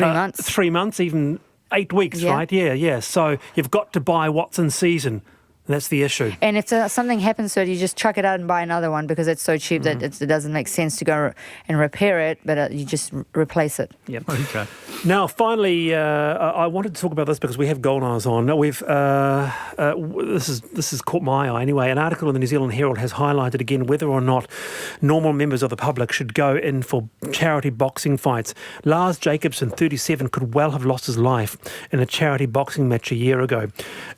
months. 3 months, even 8 weeks, right? Yeah. So you've got to buy what's in season. That's the issue. And if something happens to it, you just chuck it out and buy another one because it's so cheap that it doesn't make sense to go and repair it, but you just replace it. Yep. Okay. Now, finally, I wanted to talk about this because we have Gold Eyes on. We've this has caught my eye anyway. An article in the New Zealand Herald has highlighted again whether or not normal members of the public should go in for charity boxing fights. Lars Jacobson, 37, could well have lost his life in a charity boxing match a year ago.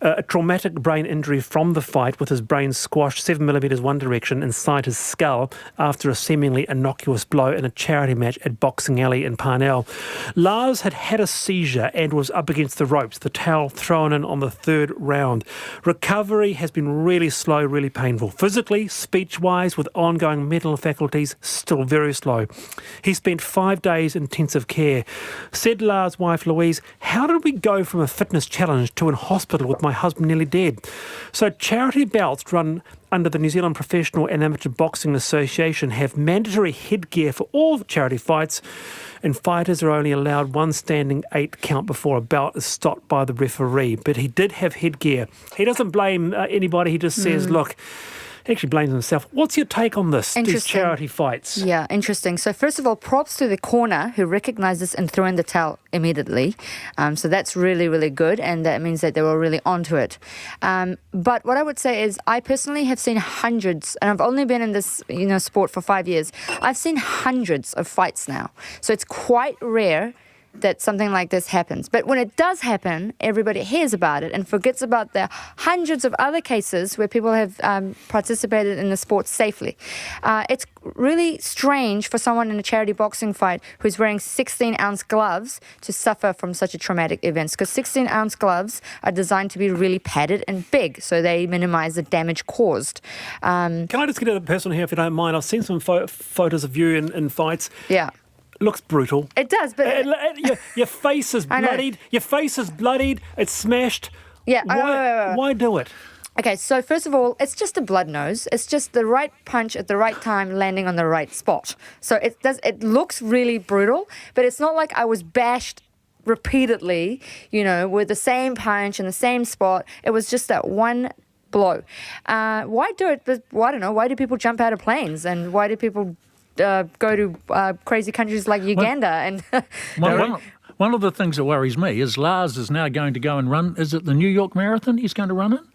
A traumatic brain injury from the fight, with his brain squashed 7mm one direction inside his skull after a seemingly innocuous blow in a charity match at Boxing Alley in Parnell. Lars had had a seizure and was up against the ropes, the towel thrown in on the third round. Recovery has been really slow, really painful. Physically, speech-wise, with ongoing mental faculties, still very slow. He spent 5 days in intensive care. Said Lars' wife Louise, "How did we go from a fitness challenge to in hospital with my husband nearly dead?" So charity bouts run under the New Zealand Professional and Amateur Boxing Association have mandatory headgear for all charity fights, and fighters are only allowed one standing 8 count before a bout is stopped by the referee. But he did have headgear. He doesn't blame anybody. He just says, look, he actually blames himself. What's your take on this, these charity fights? Yeah, interesting. So first of all, props to the corner who recognised this and threw in the towel immediately. So that's really, really good, and that means that they were really onto it. But what I would say is I personally have seen hundreds, and I've only been in this sport for 5 years. I've seen hundreds of fights now. So it's quite rare that something like this happens. But when it does happen, everybody hears about it and forgets about the hundreds of other cases where people have participated in the sport safely. It's really strange for someone in a charity boxing fight who's wearing 16-ounce gloves to suffer from such a traumatic event, because 16-ounce gloves are designed to be really padded and big, so they minimize the damage caused. Can I just get a personal here, if you don't mind? I've seen some photos of you in fights. Yeah. Looks brutal. It does, but your face is bloodied. Your face is bloodied. It's smashed. Yeah. Why do it? Okay, so first of all, it's just a blood nose. It's just the right punch at the right time, landing on the right spot. So it looks really brutal, but it's not like I was bashed repeatedly, with the same punch in the same spot. It was just that one blow. Why do it? I don't know. Why do people jump out of planes, and why do people go to crazy countries like Uganda? One of the things that worries me is Lars is now going to go and run. Is it the New York Marathon he's going to run in?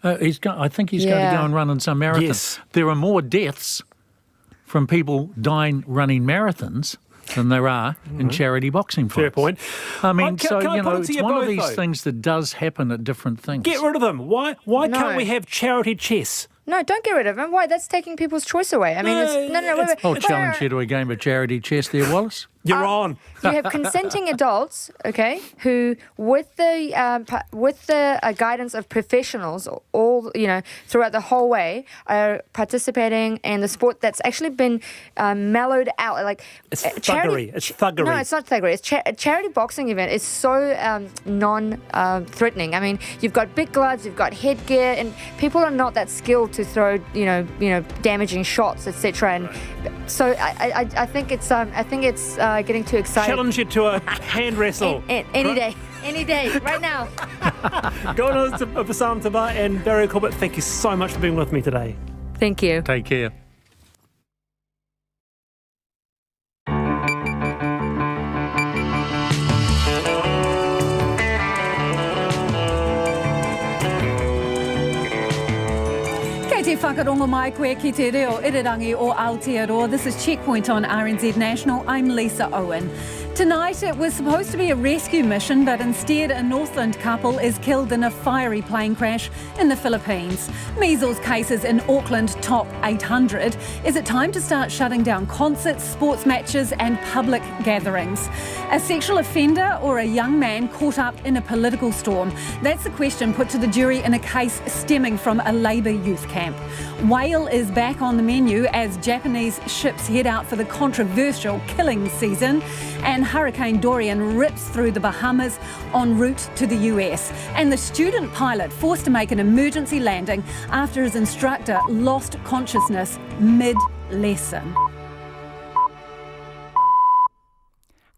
I think he's going to go and run in some marathon. Yes. There are more deaths from people dying running marathons than there are in charity boxing fights. Fair point. I mean, Can I put it to it's you one of both, these though? things that does happen at different things. Get rid of them. Why can't we have charity chess? No, don't get rid of him. Why? That's taking people's choice away. I mean, wait. I'll challenge you to a game of charity chess there, Wallace. You're on. You have consenting adults, okay, who, with the guidance of professionals, all throughout the whole way, are participating in the sport that's actually been mellowed out. Like it's thuggery. It's thuggery. No, it's not thuggery. It's a charity boxing event is so non-threatening. I mean, you've got big gloves, you've got headgear, and people are not that skilled to throw damaging shots, etc. And so I think it's getting too exciting. Challenge you to a hand wrestle. Any day, right now. Go on to Basam Taba and Barry Corbett. Thank you so much for being with me today. Thank you. Take care. Te whakarongo mai koe ki te reo irirangi o Aotearoa. This is Checkpoint on RNZ National. I'm Lisa Owen. Tonight it was supposed to be a rescue mission, but instead a Northland couple is killed in a fiery plane crash in the Philippines. Measles cases in Auckland top 800. Is it time to start shutting down concerts, sports matches and public gatherings? A sexual offender or a young man caught up in a political storm? That's the question put to the jury in a case stemming from a Labour youth camp. Whale is back on the menu as Japanese ships head out for the controversial killing season, and Hurricane Dorian rips through the Bahamas en route to the US. And the student pilot forced to make an emergency landing after his instructor lost consciousness mid-lesson.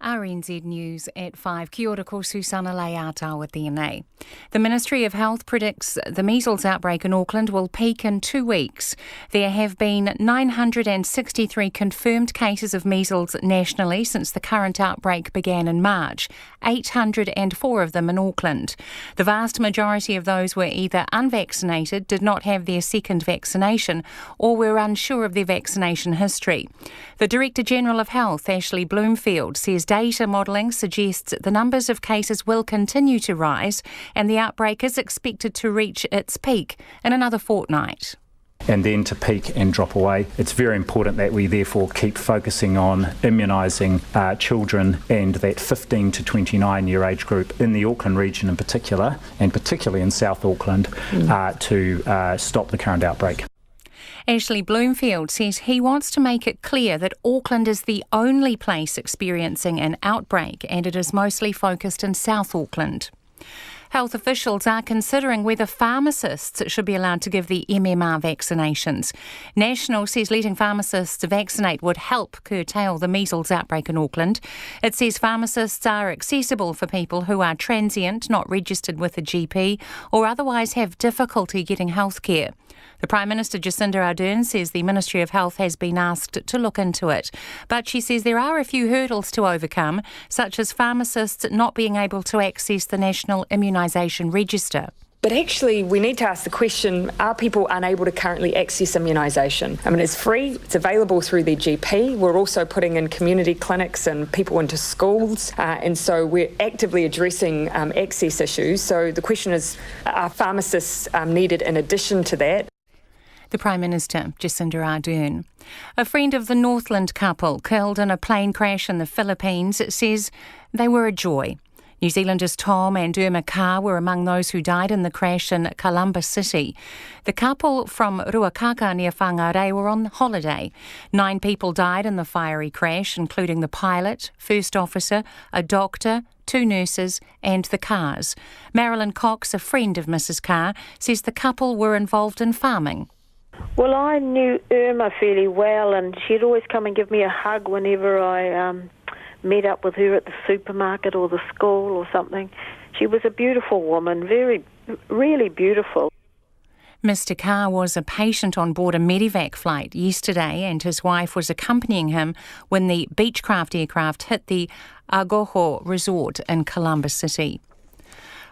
RNZ News at 5. Kia ora ko Susana Leata tēnei. The Ministry of Health predicts the measles outbreak in Auckland will peak in 2 weeks. There have been 963 confirmed cases of measles nationally since the current outbreak began in March, 804 of them in Auckland. The vast majority of those were either unvaccinated, did not have their second vaccination, or were unsure of their vaccination history. The Director General of Health, Ashley Bloomfield, says data modelling suggests the numbers of cases will continue to rise and the outbreak is expected to reach its peak in another fortnight. And then to peak and drop away. It's very important that we therefore keep focusing on immunising children and that 15 to 29 year age group in the Auckland region in particular, and particularly in South Auckland, to stop the current outbreak. Ashley Bloomfield says he wants to make it clear that Auckland is the only place experiencing an outbreak and it is mostly focused in South Auckland. Health officials are considering whether pharmacists should be allowed to give the MMR vaccinations. National says letting pharmacists vaccinate would help curtail the measles outbreak in Auckland. It says pharmacists are accessible for people who are transient, not registered with a GP, or otherwise have difficulty getting health care. The Prime Minister Jacinda Ardern says the Ministry of Health has been asked to look into it. But she says there are a few hurdles to overcome, such as pharmacists not being able to access the National Immunisation Register. But actually, we need to ask the question, are people unable to currently access immunisation? I mean, it's free, it's available through their GP. We're also putting in community clinics and people into schools. And so we're actively addressing access issues. So the question is, are pharmacists needed in addition to that? The Prime Minister, Jacinda Ardern. A friend of the Northland couple killed in a plane crash in the Philippines says they were a joy. New Zealanders Tom and Irma Carr were among those who died in the crash in Columbus City. The couple from Ruakaka near Whangarei were on holiday. 9 people died in the fiery crash, including the pilot, first officer, a doctor, 2 nurses and the Carrs. Marilyn Cox, a friend of Mrs. Carr, says the couple were involved in farming. Well, I knew Irma fairly well, and she'd always come and give me a hug whenever I met up with her at the supermarket or the school or something. She was a beautiful woman, really beautiful. Mr. Carr was a patient on board a Medivac flight yesterday and his wife was accompanying him when the Beechcraft aircraft hit the Agoho resort in Columbus City.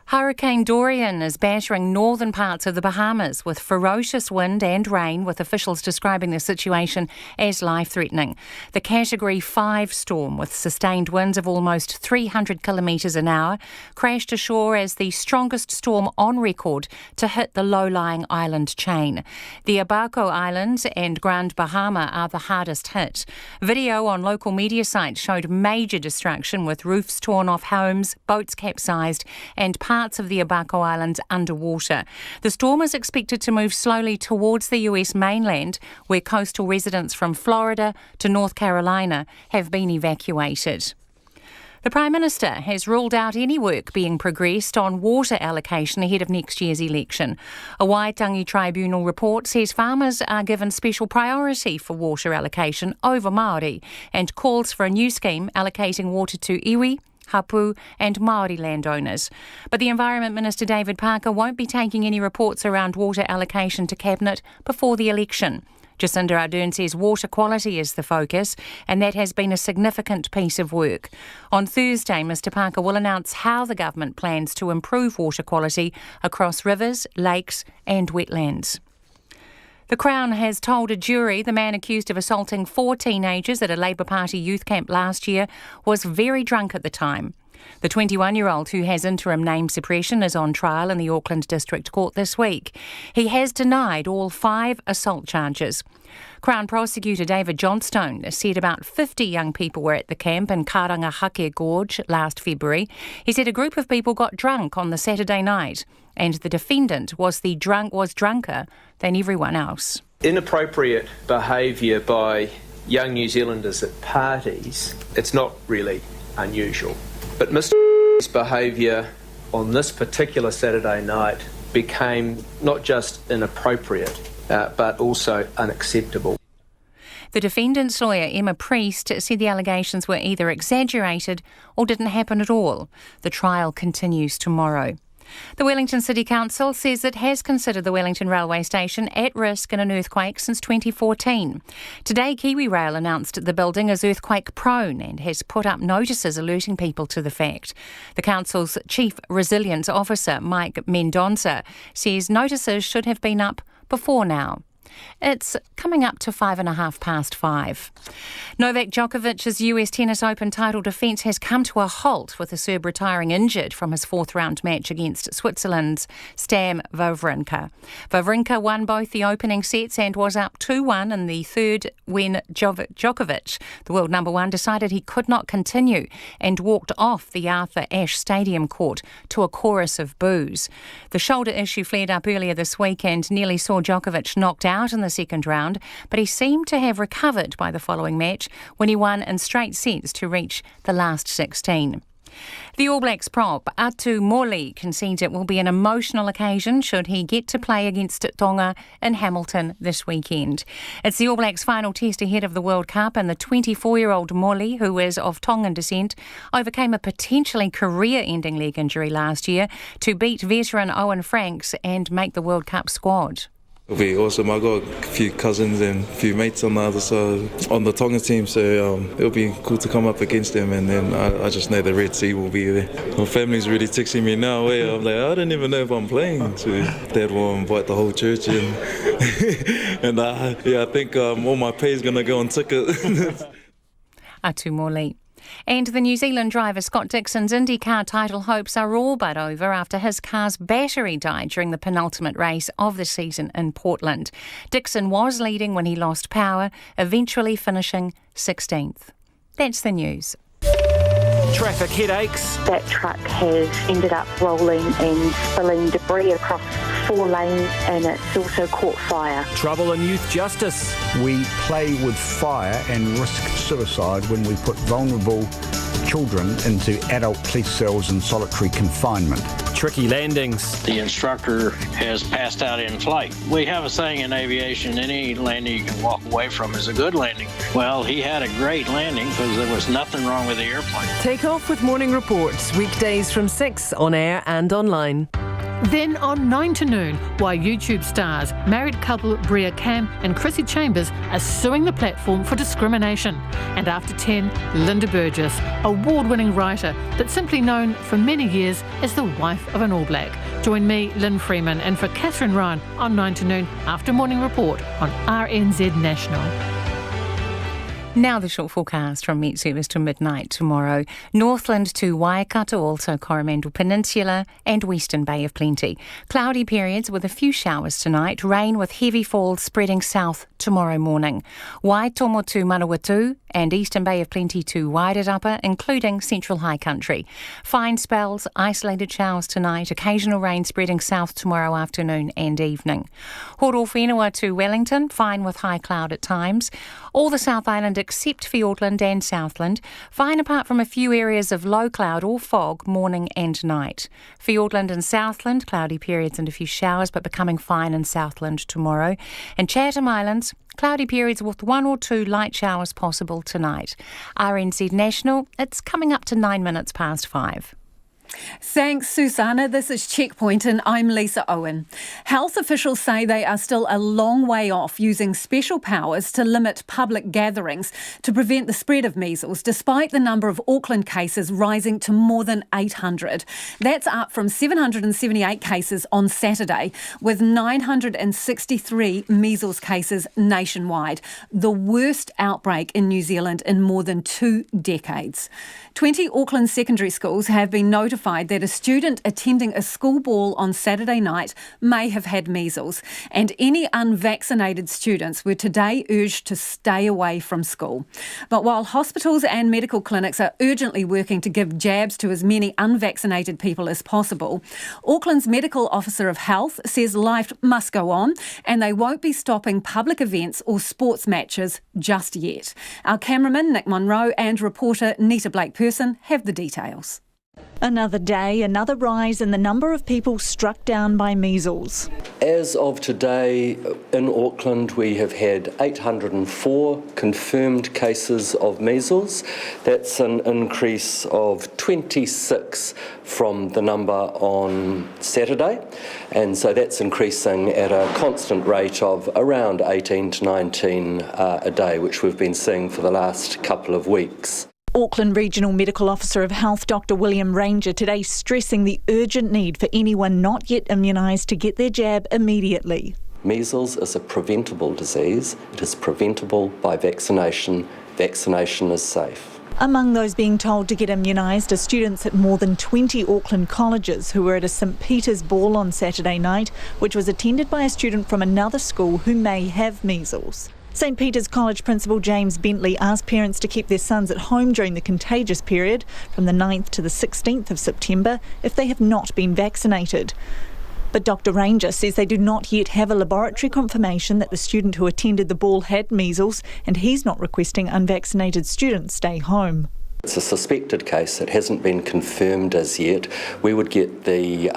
Hurricane Dorian is battering northern parts of the Bahamas with ferocious wind and rain, with officials describing the situation as life-threatening. The Category 5 storm, with sustained winds of almost 300 kilometres an hour, crashed ashore as the strongest storm on record to hit the low-lying island chain. The Abaco Islands and Grand Bahama are the hardest hit. Video on local media sites showed major destruction, with roofs torn off homes, boats capsized and parts of the Abaco Islands underwater. The storm is expected to move slowly towards the US mainland, where coastal residents from Florida to North Carolina have been evacuated. The Prime Minister has ruled out any work being progressed on water allocation ahead of next year's election. A Waitangi Tribunal report says farmers are given special priority for water allocation over Māori and calls for a new scheme allocating water to iwi, hapu and Māori landowners. But the Environment Minister David Parker won't be taking any reports around water allocation to Cabinet before the election. Jacinda Ardern says water quality is the focus, and that has been a significant piece of work. On Thursday, Mr Parker will announce how the government plans to improve water quality across rivers, lakes and wetlands. The Crown has told a jury the man accused of assaulting 4 teenagers at a Labour Party youth camp last year was very drunk at the time. The 21-year-old, who has interim name suppression, is on trial in the Auckland District Court this week. He has denied all 5 assault charges. Crown Prosecutor David Johnstone said about 50 young people were at the camp in Karangahake Gorge last February. He said a group of people got drunk on the Saturday night, and the defendant was drunker than everyone else. Inappropriate behaviour by young New Zealanders at parties, it's not really unusual. But Mr.'s behaviour on this particular Saturday night became not just inappropriate, but also unacceptable. The defendant's lawyer, Emma Priest, said the allegations were either exaggerated or didn't happen at all. The trial continues tomorrow. The Wellington City Council says it has considered the Wellington railway station at risk in an earthquake since 2014. Today, Kiwi Rail announced the building is earthquake prone and has put up notices alerting people to the fact. The council's Chief Resilience Officer, Mike Mendonça, says notices should have been up before now. It's coming up to 5:05. Novak Djokovic's US Tennis Open title defence has come to a halt, with the Serb retiring injured from his fourth-round match against Switzerland's Stan Wawrinka. Wawrinka won both the opening sets and was up 2-1 in the third when Djokovic, the world number one, decided he could not continue and walked off the Arthur Ashe Stadium court to a chorus of boos. The shoulder issue flared up earlier this week and nearly saw Djokovic knocked out in the second round, but he seemed to have recovered by the following match when he won in straight sets to reach the last 16. The All Blacks prop Atu Moli concedes it will be an emotional occasion should he get to play against Tonga in Hamilton this weekend. It's the All Blacks' final test ahead of the World Cup, and the 24-year-old Moli, who is of Tongan descent, overcame a potentially career-ending leg injury last year to beat veteran Owen Franks and make the World Cup squad. It'll be awesome. I've got a few cousins and a few mates on the other side, on the Tongan team, so it'll be cool to come up against them, and then I just know the Red Sea will be there. My family's really texting me now. I'm like, I don't even know if I'm playing. So Dad will invite the whole church in. And I think all my pay is going to go on tickets. Atu Moli. And the New Zealand driver Scott Dixon's IndyCar title hopes are all but over after his car's battery died during the penultimate race of the season in Portland. Dixon was leading when he lost power, eventually finishing 16th. That's the news. Traffic headaches. That truck has ended up rolling and spilling debris across 4 lanes, and it's also caught fire. Trouble in youth justice. We play with fire and risk suicide when we put vulnerable children into adult police cells in solitary confinement. Tricky landings. The instructor has passed out in flight. We have a saying in aviation, any landing you can walk away from is a good landing. Well, he had a great landing because there was nothing wrong with the airplane. Take off with Morning Reports, weekdays from 6 on air and online. Then on 9 to noon, why YouTube stars, married couple Bria Cam and Chrissy Chambers are suing the platform for discrimination. And after 10, Linda Burgess, award-winning writer that's simply known for many years as the wife of an All Black. Join me, Lynn Freeman, and for Catherine Ryan on 9 to noon after Morning Report on RNZ National. Now the short forecast from Met Service to midnight tomorrow. Northland to Waikato, also Coromandel Peninsula and Western Bay of Plenty. Cloudy periods with a few showers tonight. Rain with heavy falls spreading south tomorrow morning. Waitomo to Manawatu and Eastern Bay of Plenty to Wairarapa, including Central High Country. Fine spells, isolated showers tonight. Occasional rain spreading south tomorrow afternoon and evening. Horowhenua to Wellington, fine with high cloud at times. All the South Island except Fiordland and Southland, fine apart from a few areas of low cloud or fog morning and night. Fiordland and Southland, cloudy periods and a few showers, but becoming fine in Southland tomorrow. And Chatham Islands, cloudy periods with 1 or 2 light showers possible tonight. RNZ National, it's coming up to 9 minutes past 5. Thanks, Susanna. This is Checkpoint and I'm Lisa Owen. Health officials say they are still a long way off using special powers to limit public gatherings to prevent the spread of measles, despite the number of Auckland cases rising to more than 800. That's up from 778 cases on Saturday, with 963 measles cases nationwide, the worst outbreak in New Zealand in more than 2 decades. 20 Auckland secondary schools have been notified that a student attending a school ball on Saturday night may have had measles, and any unvaccinated students were today urged to stay away from school. But while hospitals and medical clinics are urgently working to give jabs to as many unvaccinated people as possible, Auckland's Medical Officer of Health says life must go on and they won't be stopping public events or sports matches just yet. Our cameraman Nick Monroe and reporter Nita Blake-Person have the details. Another day, another rise in the number of people struck down by measles. As of today, in Auckland, we have had 804 confirmed cases of measles. That's an increase of 26 from the number on Saturday. And so that's increasing at a constant rate of around 18 to 19 a day, which we've been seeing for the last couple of weeks. Auckland Regional Medical Officer of Health Dr William Ranger today stressing the urgent need for anyone not yet immunised to get their jab immediately. Measles is a preventable disease. It is preventable by vaccination. Vaccination is safe. Among those being told to get immunised are students at more than 20 Auckland colleges who were at a St Peter's ball on Saturday night, which was attended by a student from another school who may have measles. St Peter's College Principal James Bentley asked parents to keep their sons at home during the contagious period from the 9th to the 16th of September if they have not been vaccinated. But Dr Ranger says they do not yet have a laboratory confirmation that the student who attended the ball had measles, and he's not requesting unvaccinated students stay home. It's a suspected case. It hasn't been confirmed as yet. We would get the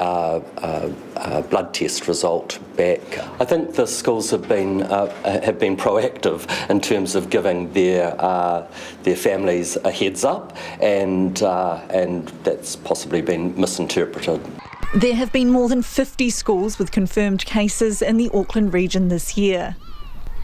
blood test result back. I think the schools have been proactive in terms of giving their families a heads up, and that's possibly been misinterpreted. There have been more than 50 schools with confirmed cases in the Auckland region this year.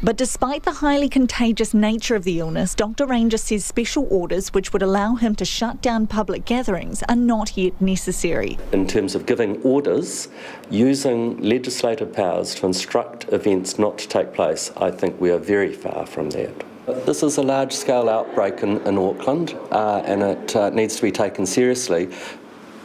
But despite the highly contagious nature of the illness, Dr Ranger says special orders which would allow him to shut down public gatherings are not yet necessary. In terms of giving orders, using legislative powers to instruct events not to take place, I think we are very far from that. This is a large-scale outbreak in Auckland, and it needs to be taken seriously.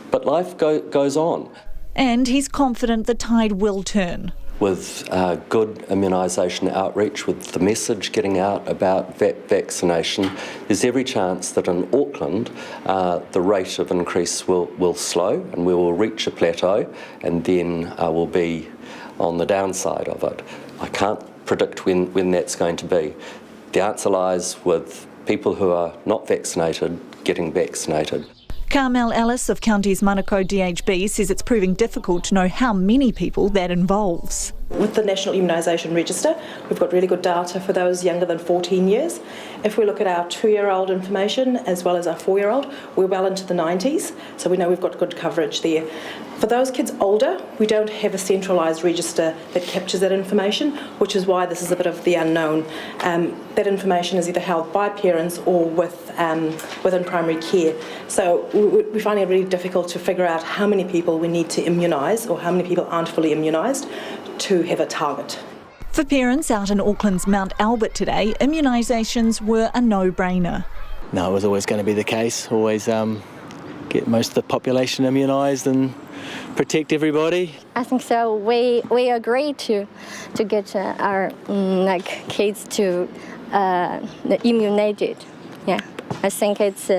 But life goes on. And he's confident the tide will turn. With good immunisation outreach, with the message getting out about vaccination, there's every chance that in Auckland the rate of increase will slow and we will reach a plateau, and then we'll be on the downside of it. I can't predict when that's going to be. The answer lies with people who are not vaccinated getting vaccinated. Carmel Ellis of Counties Manukau DHB says it's proving difficult to know how many people that involves. With the National Immunisation Register, we've got really good data for those younger than 14 years. If we look at our 2-year-old information as well as our 4-year-old, we're well into the 90s, so we know we've got good coverage there. For those kids older, we don't have a centralised register that captures that information, which is why this is a bit of the unknown. That information is either held by parents or within primary care. So we find it really difficult to figure out how many people we need to immunise or how many people aren't fully immunised to have a target. For parents out in Auckland's Mount Albert today, immunisations were a no-brainer. No, it was always going to be the case. Always get most of the population immunised and protect everybody. I think so. We agree to get our kids to immunizated. Yeah, I think it's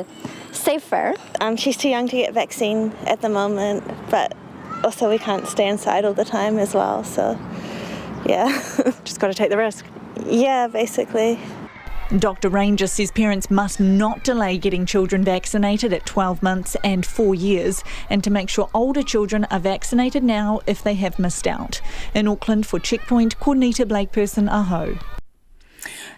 safer. She's too young to get vaccine at the moment, but also we can't stay inside all the time as well, so yeah. Just got to take the risk. Yeah, basically. Dr Ranger says parents must not delay getting children vaccinated at 12 months and 4 years, and to make sure older children are vaccinated now if they have missed out. In Auckland for Checkpoint, Cornita Blakeperson, Aho.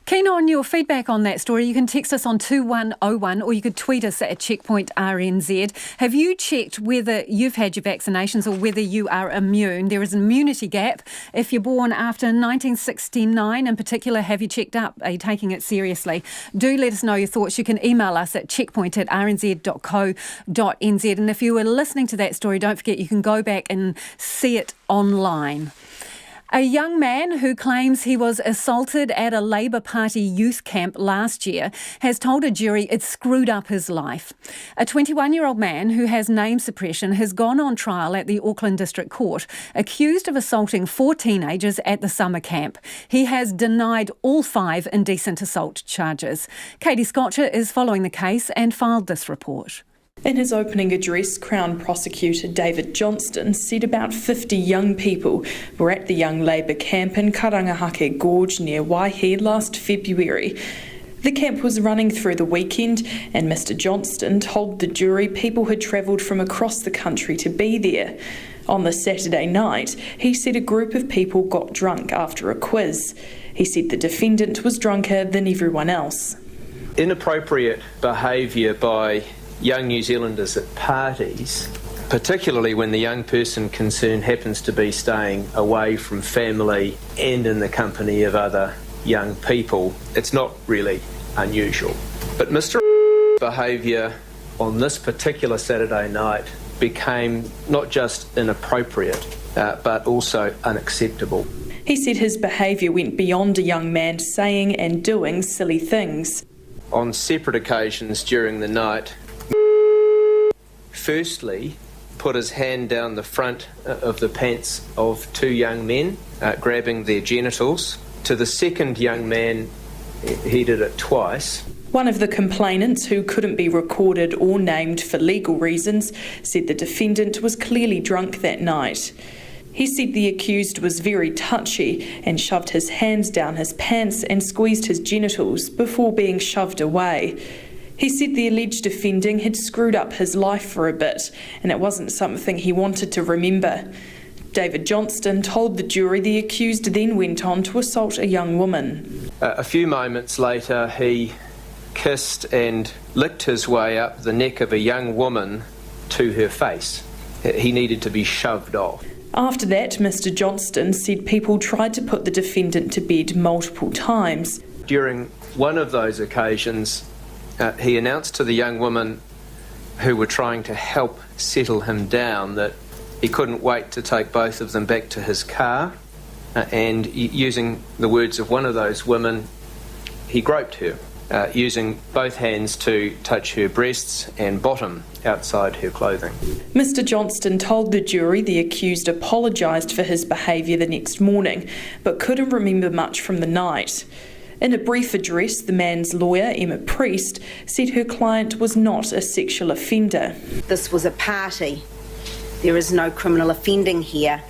Keen on your feedback on that story. You can text us on 2101 or you could tweet us at Checkpoint RNZ. Have you checked whether you've had your vaccinations or whether you are immune? There is an immunity gap. If you're born after 1969 in particular, have you checked up? Are you taking it seriously? Do let us know your thoughts. You can email us at checkpoint@rnz.co.nz. And if you were listening to that story, don't forget you can go back and see it online. A young man who claims he was assaulted at a Labour Party youth camp last year has told a jury it screwed up his life. A 21-year-old man who has name suppression has gone on trial at the Auckland District Court, accused of assaulting 4 teenagers at the summer camp. He has denied all 5 indecent assault charges. Katie Scotcher is following the case and filed this report. In his opening address, Crown Prosecutor David Johnston said about 50 young people were at the Young Labour camp in Karangahake Gorge near Waihi last February. The camp was running through the weekend, and Mr Johnston told the jury people had travelled from across the country to be there. On the Saturday night, he said a group of people got drunk after a quiz. He said the defendant was drunker than everyone else. Inappropriate behaviour by young New Zealanders at parties, particularly when the young person concerned happens to be staying away from family and in the company of other young people, it's not really unusual. But Mr behaviour on this particular Saturday night became not just inappropriate, but also unacceptable. He said his behaviour went beyond a young man saying and doing silly things. On separate occasions during the night, firstly put his hand down the front of the pants of two young men, grabbing their genitals. To the second young man, he did it twice. One of the complainants, who couldn't be recorded or named for legal reasons, said the defendant was clearly drunk that night. He said the accused was very touchy and shoved his hands down his pants and squeezed his genitals before being shoved away. He said the alleged offending had screwed up his life for a bit and it wasn't something he wanted to remember. David Johnston told the jury the accused then went on to assault a young woman. A few moments later, he kissed and licked his way up the neck of a young woman to her face. He needed to be shoved off. After that, Mr Johnston said people tried to put the defendant to bed multiple times. During one of those occasions, he announced to the young woman who were trying to help settle him down that he couldn't wait to take both of them back to his car, and using the words of one of those women, he groped her, using both hands to touch her breasts and bottom outside her clothing. Mr Johnston told the jury the accused apologised for his behaviour the next morning, but couldn't remember much from the night. In a brief address, the man's lawyer, Emma Priest, said her client was not a sexual offender. This was a party. There is no criminal offending here.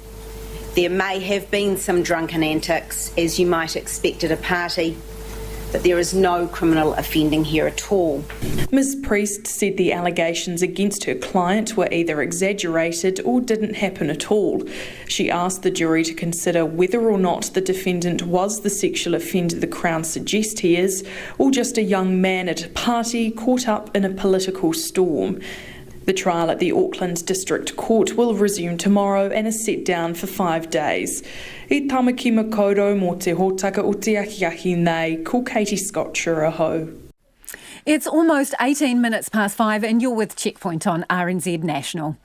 There may have been some drunken antics, as you might expect at a party, but there is no criminal offending here at all. Ms Priest said the allegations against her client were either exaggerated or didn't happen at all. She asked the jury to consider whether or not the defendant was the sexual offender the Crown suggest he is, or just a young man at a party caught up in a political storm. The trial at the Auckland District Court will resume tomorrow and is set down for 5 days. I tamaki makaurau mō te hōtaka o te akiaki nei, ko Katie Scott Churaho. It's almost 18 minutes past 5 and you're with Checkpoint on RNZ National.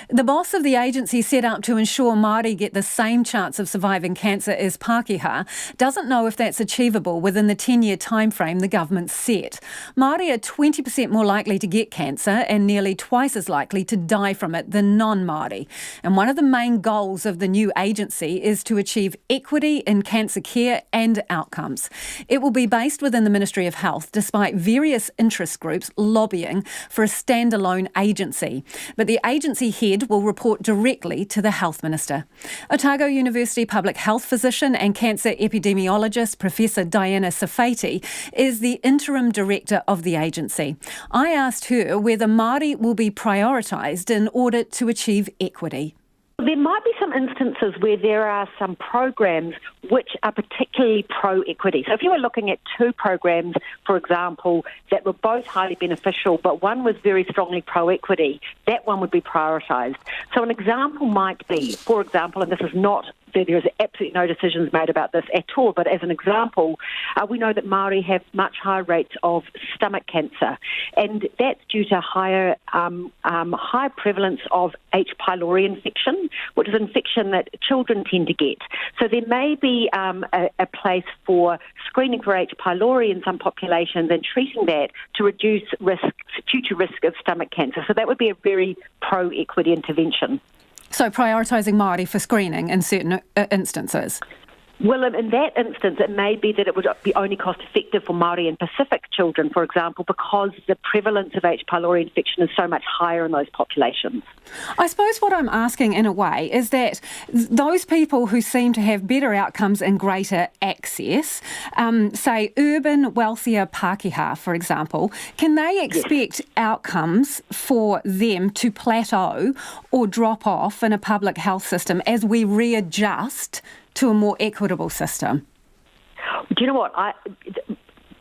The boss of the agency set out to ensure Māori get the same chance of surviving cancer as Pākehā doesn't know if that's achievable within the 10-year timeframe the government set. Māori are 20% more likely to get cancer and nearly twice as likely to die from it than non-Māori. And one of the main goals of the new agency is to achieve equity in cancer care and outcomes. It will be based within the Ministry of Health, despite various interest groups lobbying for a standalone agency. But the agency head will report directly to the Health Minister. Otago University public health physician and cancer epidemiologist Professor Diana Safati is the interim director of the agency. I asked her whether Māori will be prioritised in order to achieve equity. There might be some instances where there are some programs which are particularly pro-equity. So if you were looking at two programs, for example, that were both highly beneficial, but one was very strongly pro-equity, that one would be prioritised. So an example might be, for example, and this is not, there is absolutely no decisions made about this at all, but as an example, we know that Māori have much higher rates of stomach cancer, and that's due to high prevalence of H. pylori infection, which is an infection that children tend to get. So there may be a place for screening for H. pylori in some populations and treating that to reduce future risk of stomach cancer. So that would be a very pro-equity intervention. So prioritising Māori for screening in certain instances? Well, in that instance, it may be that it would be only cost effective for Māori and Pacific children, for example, because the prevalence of H. pylori infection is so much higher in those populations. I suppose what I'm asking in a way is that those people who seem to have better outcomes and greater access, say urban, wealthier Pākehā, for example, can they expect outcomes for them to plateau or drop off in a public health system as we readjust to a more equitable system? Do you know what?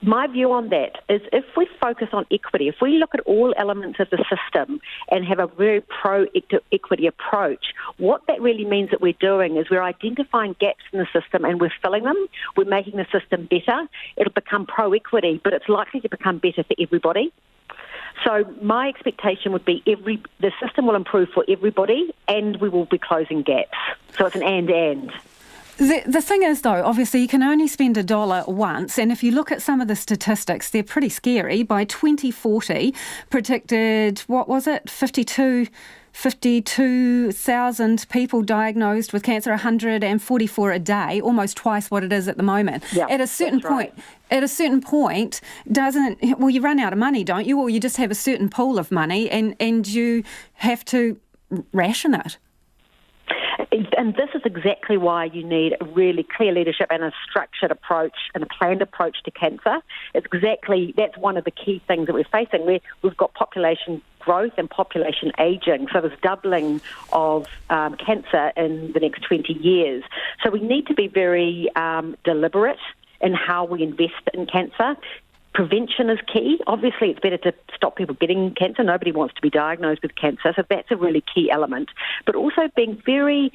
My view on that is if we focus on equity, if we look at all elements of the system and have a very pro-equity approach, what that really means that we're doing is we're identifying gaps in the system and we're filling them. We're making the system better. It'll become pro-equity, but it's likely to become better for everybody. So my expectation would be the system will improve for everybody and we will be closing gaps. So it's an and. The thing is, though, obviously you can only spend $1 once, and if you look at some of the statistics, they're pretty scary. By 2040, predicted, 52,000 people diagnosed with cancer, 144 a day, almost twice what it is at the moment. Yeah, at a certain point, you run out of money, don't you? Or you just have a certain pool of money and you have to ration it. And this is exactly why you need a really clear leadership and a structured approach and a planned approach to cancer. That's one of the key things that we're facing. We've got population growth and population ageing, so there's doubling of cancer in the next 20 years. So we need to be very deliberate in how we invest in cancer. Prevention is key. Obviously, it's better to stop people getting cancer. Nobody wants to be diagnosed with cancer, so that's a really key element. But also being very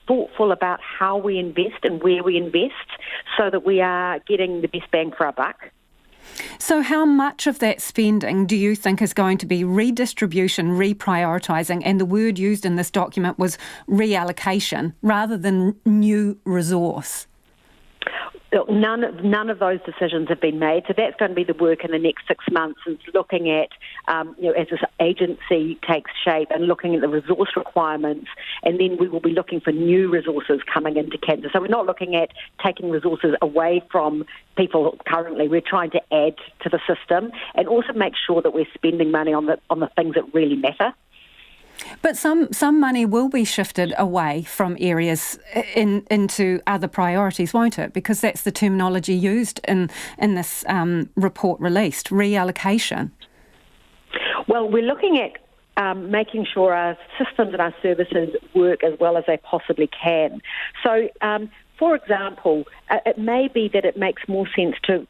thoughtful about how we invest and where we invest so that we are getting the best bang for our buck. So how much of that spending do you think is going to be redistribution, reprioritising, and the word used in this document was reallocation rather than new resource? None of those decisions have been made, so that's going to be the work in the next 6 months, is looking at, as this agency takes shape and looking at the resource requirements, and then we will be looking for new resources coming into cancer. So we're not looking at taking resources away from people currently. We're trying to add to the system and also make sure that we're spending money on the things that really matter. But some money will be shifted away from areas into other priorities, won't it? Because that's the terminology used in this report released, reallocation. Well, we're looking at making sure our systems and our services work as well as they possibly can. So, for example, it may be that it makes more sense to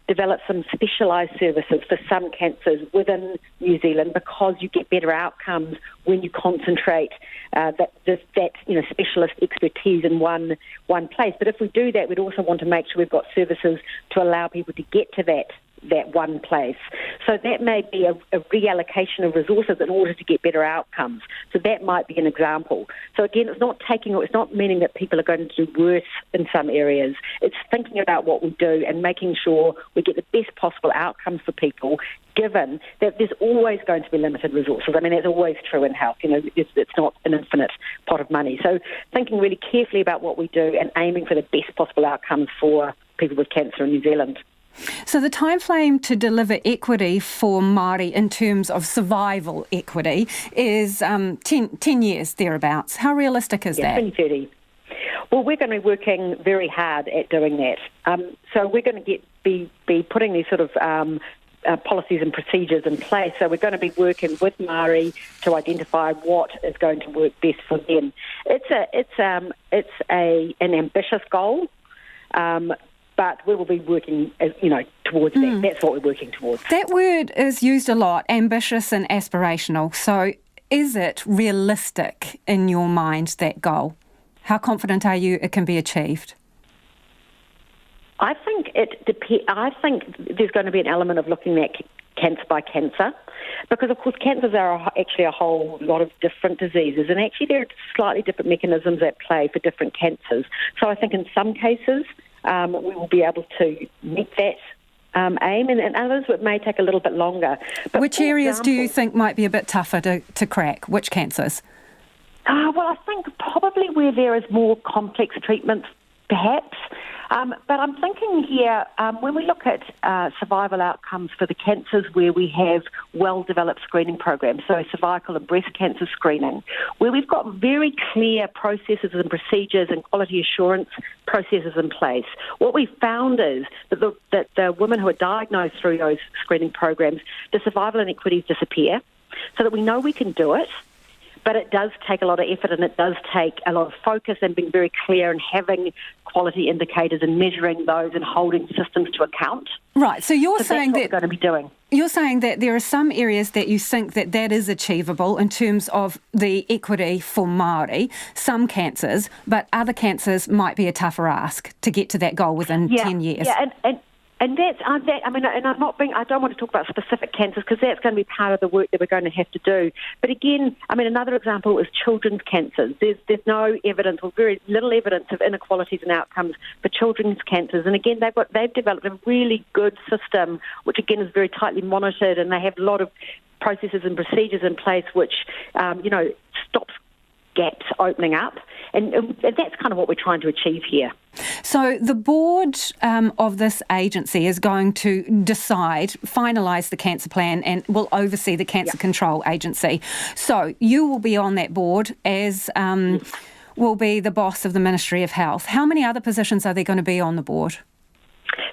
develop some specialised services for some cancers within New Zealand because you get better outcomes when you concentrate that specialist expertise in one place. But if we do that, we'd also want to make sure we've got services to allow people to get to that one place. So that may be a reallocation of resources in order to get better outcomes. So that might be an example. So again, it's not meaning that people are going to do worse in some areas. It's thinking about what we do and making sure we get the best possible outcomes for people, given that there's always going to be limited resources. I mean, that's always true in health. It's not an infinite pot of money. So thinking really carefully about what we do and aiming for the best possible outcomes for people with cancer in New Zealand. So the timeframe to deliver equity for Māori in terms of survival equity is 10 years thereabouts. How realistic is that? 2030. Well, we're going to be working very hard at doing that. So we're going to be putting these sort of policies and procedures in place. So we're going to be working with Māori to identify what is going to work best for them. It's an ambitious goal. But we will be working, towards that. That's what we're working towards. That word is used a lot, ambitious and aspirational. So is it realistic in your mind, that goal? How confident are you it can be achieved? I think I think there's going to be an element of looking at cancer by cancer, because of course cancers are actually a whole lot of different diseases, and actually there are slightly different mechanisms at play for different cancers. So I think in some cases we will be able to meet that aim, and in others it may take a little bit longer. But which areas do you think might be a bit tougher to crack? Which cancers? Well, I think probably where there is more complex treatments, perhaps. But I'm thinking here, when we look at survival outcomes for the cancers where we have well-developed screening programs, so cervical and breast cancer screening, where we've got very clear processes and procedures and quality assurance processes in place, what we've found is that the women who are diagnosed through those screening programs, the survival inequities disappear, so that we know we can do it. But it does take a lot of effort and it does take a lot of focus and being very clear and having quality indicators and measuring those and holding systems to account. Right, so you're saying that's what we're going to be doing. You're saying that there are some areas that you think that is achievable in terms of the equity for Māori, some cancers, but other cancers might be a tougher ask to get to that goal within 10 years. Yeah, and that's and I don't want to talk about specific cancers because that's going to be part of the work that we're going to have to do. But again, another example is children's cancers. There's no evidence or very little evidence of inequalities and outcomes for children's cancers. And again, they've developed a really good system, which again is very tightly monitored, and they have a lot of processes and procedures in place, which stops gaps opening up. And that's kind of what we're trying to achieve here. So the board of this agency is going to finalise the cancer plan and will oversee the Cancer Control Agency. So you will be on that board as will be the boss of the Ministry of Health. How many other positions are there going to be on the board?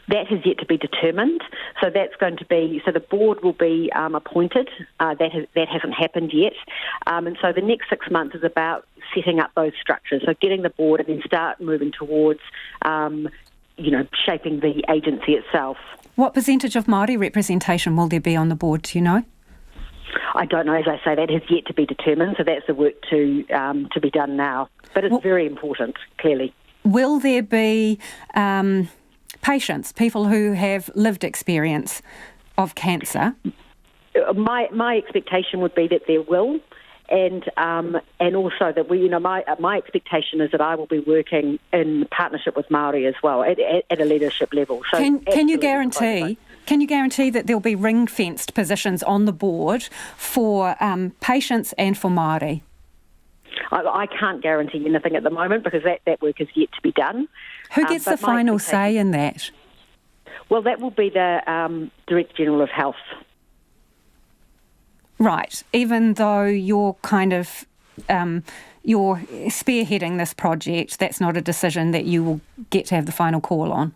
That has yet to be determined. So that's going to be, so the board will be appointed. That hasn't happened yet. And so the next 6 months is about setting up those structures. So getting the board and then start moving towards, shaping the agency itself. What percentage of Māori representation will there be on the board, do you know? I don't know. As I say, that has yet to be determined. So that's the work to be done now. But it's very important, clearly. Will there be patients, people who have lived experience of cancer? My expectation would be that there will, and also that my expectation is that I will be working in partnership with Māori as well at a leadership level. So can you guarantee that there'll be ring-fenced positions on the board for patients and for Māori? I can't guarantee anything at the moment because that work is yet to be done. Who gets the final say in that? Well, that will be the Director General of Health. Right, even though you're you're spearheading this project, that's not a decision that you will get to have the final call on.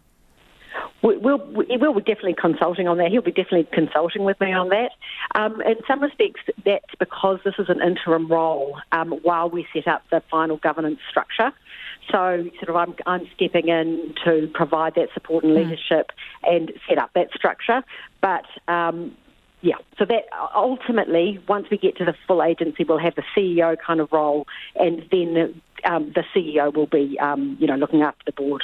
We'll be definitely consulting on that. He'll be definitely consulting with me on that. In some respects, that's because this is an interim role while we set up the final governance structure. So I'm stepping in to provide that support and leadership and set up that structure. But so that ultimately, once we get to the full agency, we'll have the CEO kind of role, and then the CEO will be looking after the board.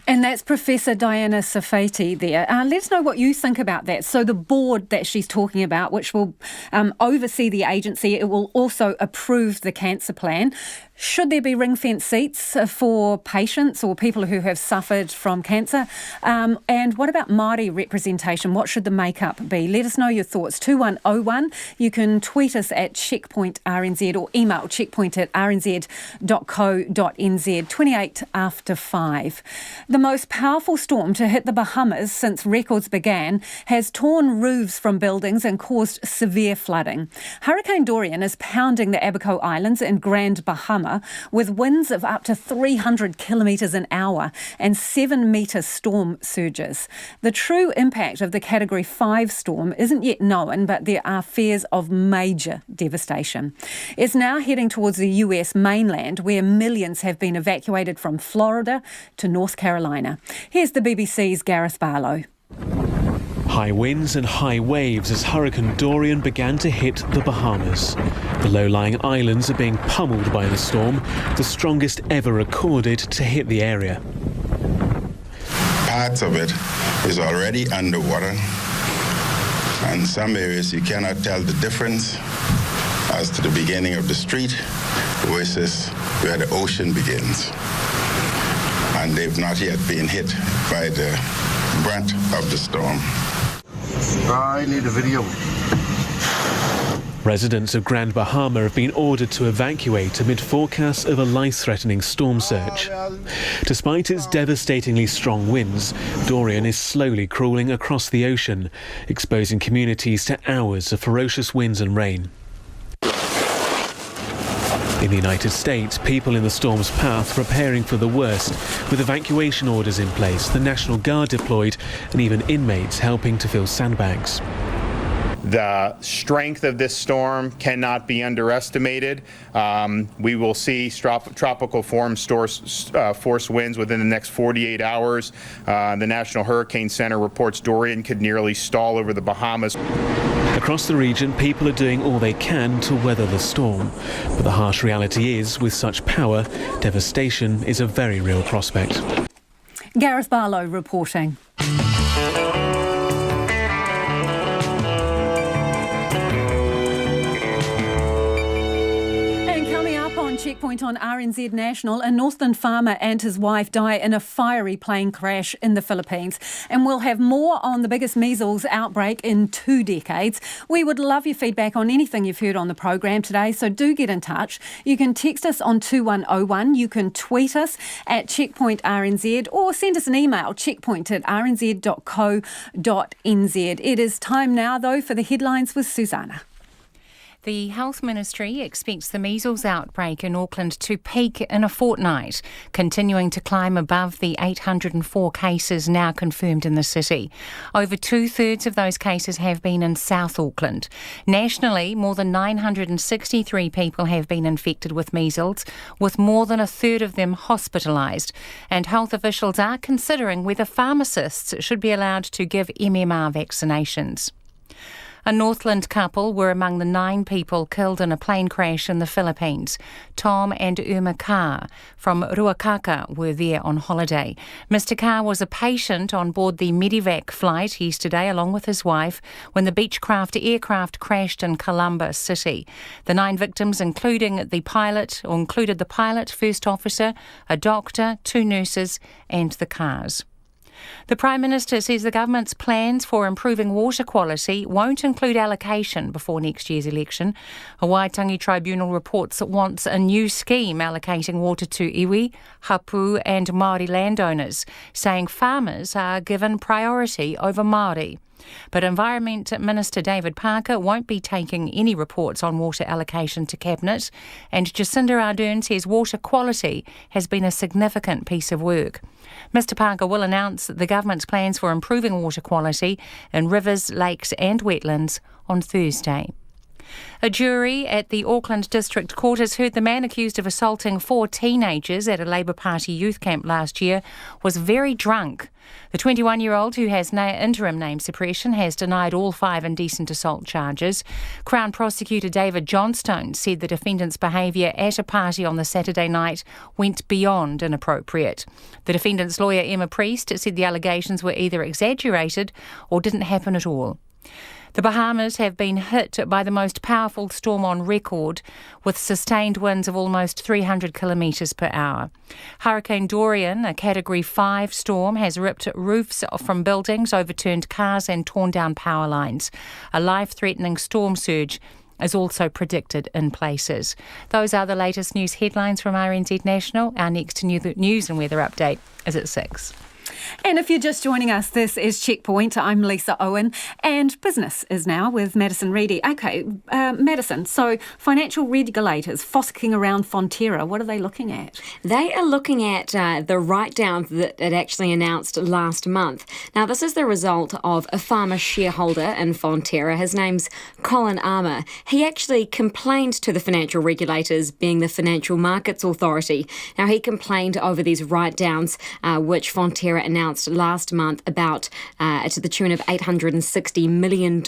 And that's Professor Diana Safati there. Let us know what you think about that. So the board that she's talking about, which will oversee the agency, it will also approve the cancer plan. Should there be ring-fence seats for patients or people who have suffered from cancer? And what about Māori representation? What should the makeup be? Let us know your thoughts. 2101. You can tweet us at Checkpoint RNZ or email checkpoint@rnz.co.nz. 28 after 5. The most powerful storm to hit the Bahamas since records began has torn roofs from buildings and caused severe flooding. Hurricane Dorian is pounding the Abaco Islands in Grand Bahama with winds of up to 300 kilometres an hour and 7-metre storm surges. The true impact of the Category 5 storm isn't yet known, but there are fears of major devastation. It's now heading towards the US mainland, where millions have been evacuated from Florida to North Carolina. Here's the BBC's Gareth Barlow. High winds and high waves as Hurricane Dorian began to hit the Bahamas. The low-lying islands are being pummeled by the storm, the strongest ever recorded to hit the area. Parts of it is already underwater, and some areas you cannot tell the difference as to the beginning of the street versus where the ocean begins. And they've not yet been hit by the brunt of the storm. I need a video. Residents of Grand Bahama have been ordered to evacuate amid forecasts of a life-threatening storm surge. Despite its devastatingly strong winds, Dorian is slowly crawling across the ocean, exposing communities to hours of ferocious winds and rain. In the United States, people in the storm's path preparing for the worst, with evacuation orders in place, the National Guard deployed, and even inmates helping to fill sandbags. The strength of this storm cannot be underestimated. We will see tropical force winds within the next 48 hours. The National Hurricane Center reports Dorian could nearly stall over the Bahamas. Across the region, people are doing all they can to weather the storm. But the harsh reality is, with such power, devastation is a very real prospect. Gareth Barlow reporting. Checkpoint on RNZ National, a Northland farmer and his wife die in a fiery plane crash in the Philippines. And we'll have more on the biggest measles outbreak in 2 decades. We would love your feedback on anything you've heard on the program today, so do get in touch. You can text us on 2101, you can tweet us at Checkpoint RNZ, or send us an email, checkpoint@rnz.co.nz. It is time now, though, for the headlines with Susanna. The Health Ministry expects the measles outbreak in Auckland to peak in a fortnight, continuing to climb above the 804 cases now confirmed in the city. Over 2/3 of those cases have been in South Auckland. Nationally, more than 963 people have been infected with measles, with more than 1/3 of them hospitalised. And health officials are considering whether pharmacists should be allowed to give MMR vaccinations. A Northland couple were among the 9 people killed in a plane crash in the Philippines. Tom and Irma Carr from Ruakaka were there on holiday. Mr. Carr was a patient on board the Medivac flight yesterday along with his wife when the Beechcraft aircraft crashed in Columbus City. The 9 victims included the pilot, first officer, a doctor, 2 nurses and the Carrs. The Prime Minister says the government's plans for improving water quality won't include allocation before next year's election. A Waitangi Tribunal reports it wants a new scheme allocating water to iwi, hapu and Māori landowners, saying farmers are given priority over Māori. But Environment Minister David Parker won't be taking any reports on water allocation to Cabinet, and Jacinda Ardern says water quality has been a significant piece of work. Mr Parker will announce the government's plans for improving water quality in rivers, lakes and wetlands on Thursday. A jury at the Auckland District Court has heard the man accused of assaulting 4 teenagers at a Labour Party youth camp last year was very drunk. The 21-year-old, who has interim name suppression, has denied all 5 indecent assault charges. Crown Prosecutor David Johnstone said the defendant's behaviour at a party on the Saturday night went beyond inappropriate. The defendant's lawyer, Emma Priest, said the allegations were either exaggerated or didn't happen at all. The Bahamas have been hit by the most powerful storm on record, with sustained winds of almost 300 kilometres per hour. Hurricane Dorian, a Category 5 storm, has ripped roofs from buildings, overturned cars and torn down power lines. A life-threatening storm surge is also predicted in places. Those are the latest news headlines from RNZ National. Our next news and weather update is at 6. And if you're just joining us, this is Checkpoint. I'm Lisa Owen, and business is now with Madison Reedy. Okay, Madison, so financial regulators fossicking around Fonterra, what are they looking at? They are looking at the write-down that it actually announced last month. Now, this is the result of a farmer shareholder in Fonterra. His name's Colin Armour. He actually complained to the financial regulators, being the Financial Markets Authority. Now, he complained over these write-downs, which Fonterra announced last month about to the tune of $860 million,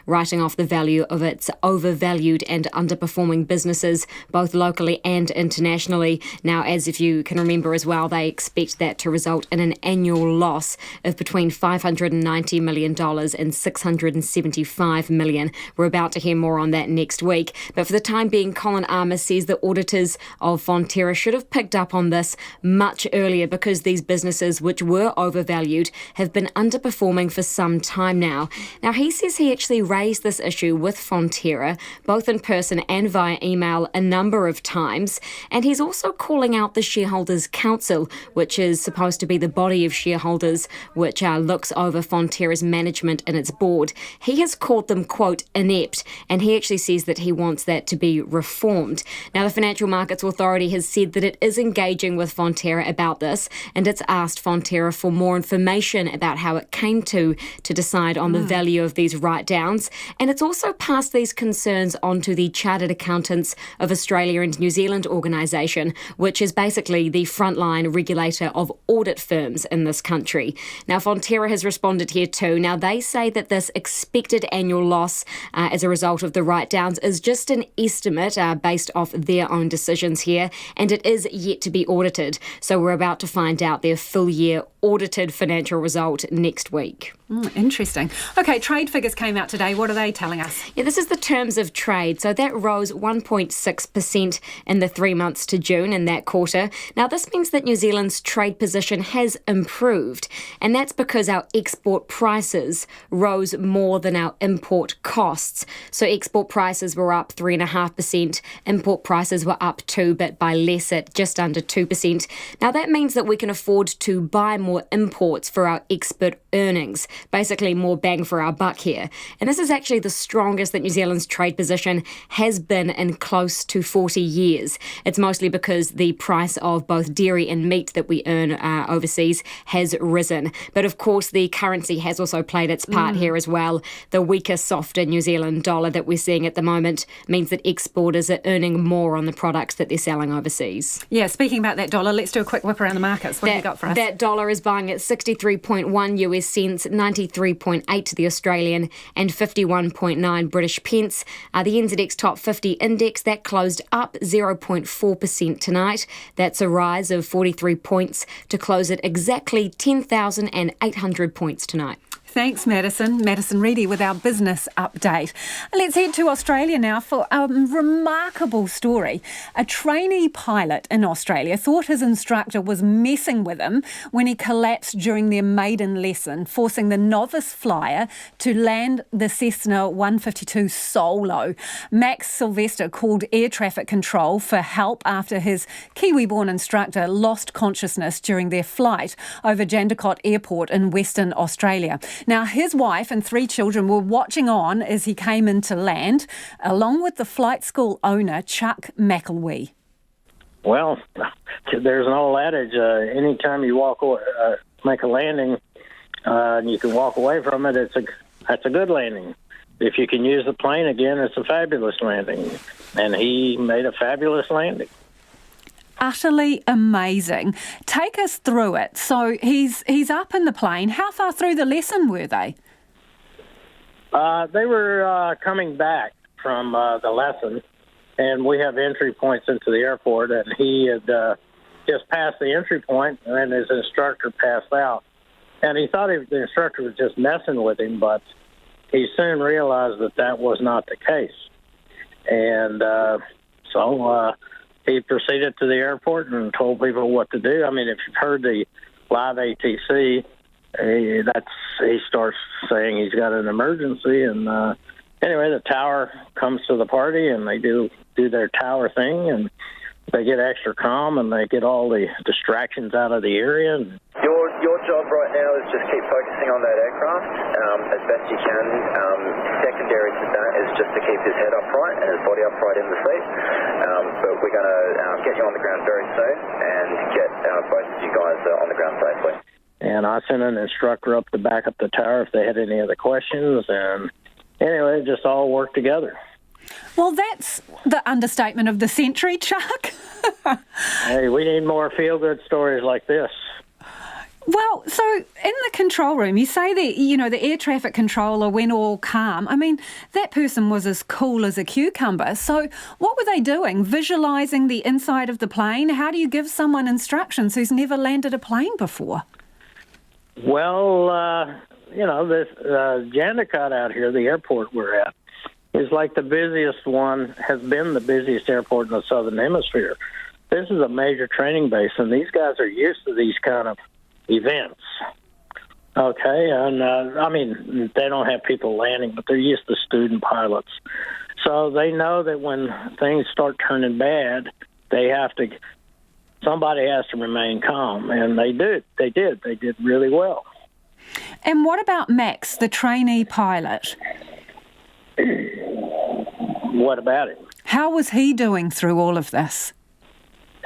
writing off the value of its overvalued and underperforming businesses, both locally and internationally. Now, as if you can remember as well, they expect that to result in an annual loss of between $590 million and $675 million. We're about to hear more on that next week. But for the time being, Colin Armour says the auditors of Fonterra should have picked up on this much earlier, because these businesses, which were overvalued have been underperforming for some time now. Now, he says he actually raised this issue with Fonterra, both in person and via email, a number of times, and he's also calling out the Shareholders' Council, which is supposed to be the body of shareholders which looks over Fonterra's management and its board. He has called them, quote, inept, and he actually says that he wants that to be reformed. Now, the Financial Markets Authority has said that it is engaging with Fonterra about this, and it's asked Fonterra for more information about how it came to decide on the value of these write-downs, and it's also passed these concerns on to the Chartered Accountants of Australia and New Zealand organisation, which is basically the frontline regulator of audit firms in this country. Now, Fonterra has responded here too. Now, they say that this expected annual loss as a result of the write-downs is just an estimate based off their own decisions here, and it is yet to be audited. So we're about to find out their full year audited financial result next week. Interesting. Okay, trade figures came out today. What are they telling us? Yeah, this is the terms of trade. So that rose 1.6% in the 3 months to June in that quarter. Now, this means that New Zealand's trade position has improved, and that's because our export prices rose more than our import costs. So export prices were up 3.5%, import prices were up 2%, but by less at just under 2%. Now, that means that we can afford to buy more imports for our export earnings, basically more bang for our buck here. And this is actually the strongest that New Zealand's trade position has been in close to 40 years. It's mostly because the price of both dairy and meat that we earn overseas has risen. But of course, the currency has also played its part here as well. The weaker, softer New Zealand dollar that we're seeing at the moment means that exporters are earning more on the products that they're selling overseas. Yeah, speaking about that dollar, let's do a quick whip around the markets. What have you got for us? That dollar is buying at 63.1 US cents, 93.8 to the Australian, and 51.9 British pence. The NZX Top 50 Index, that closed up 0.4% tonight. That's a rise of 43 points to close at exactly 10,800 points tonight. Thanks, Madison. Madison Reedy with our business update. Let's head to Australia now for a remarkable story. A trainee pilot in Australia thought his instructor was messing with him when he collapsed during their maiden lesson, forcing the novice flyer to land the Cessna 152 solo. Max Sylvester called air traffic control for help after his Kiwi-born instructor lost consciousness during their flight over Jandakot Airport in Western Australia. Now, his wife and 3 children were watching on as he came in to land, along with the flight school owner, Chuck McElwee. Well, there's an old adage, anytime you make a landing and you can walk away from it, that's a good landing. If you can use the plane again, it's a fabulous landing. And he made a fabulous landing. Utterly amazing. Take us through it. So he's up in the plane. How far through the lesson were they? They were coming back from the lesson, and we have entry points into the airport, and he had just passed the entry point, and his instructor passed out. And he thought the instructor was just messing with him, but he soon realized that was not the case. And so he proceeded to the airport and told people what to do. I mean, if you've heard the live ATC, he starts saying he's got an emergency. And anyway, the tower comes to the party, and they do their tower thing, and they get extra calm, and they get all the distractions out of the area. And your job right now is just keep focusing on that aircraft as best you can. Secondary to that is just to keep his head upright and his body upright in the seat. But we're going to get you on the ground very soon and get both of you guys on the ground safely. And I sent an instructor up to back up the tower if they had any other questions. And anyway, it just all worked together. Well, that's the understatement of the century, Chuck. Hey, we need more feel-good stories like this. Well, so in the control room, you say that, the air traffic controller went all calm. I mean, that person was as cool as a cucumber. So what were they doing? Visualising the inside of the plane? How do you give someone instructions who's never landed a plane before? Well, this Jandakot out here, the airport we're at, is like the busiest one, has been the busiest airport in the Southern Hemisphere. This is a major training base, and these guys are used to these kind of events. Okay, and I mean, they don't have people landing, but they're used to student pilots. So they know that when things start turning bad, somebody has to remain calm, and they did. They did really well. And what about Max, the trainee pilot? What about him? How was he doing through all of this?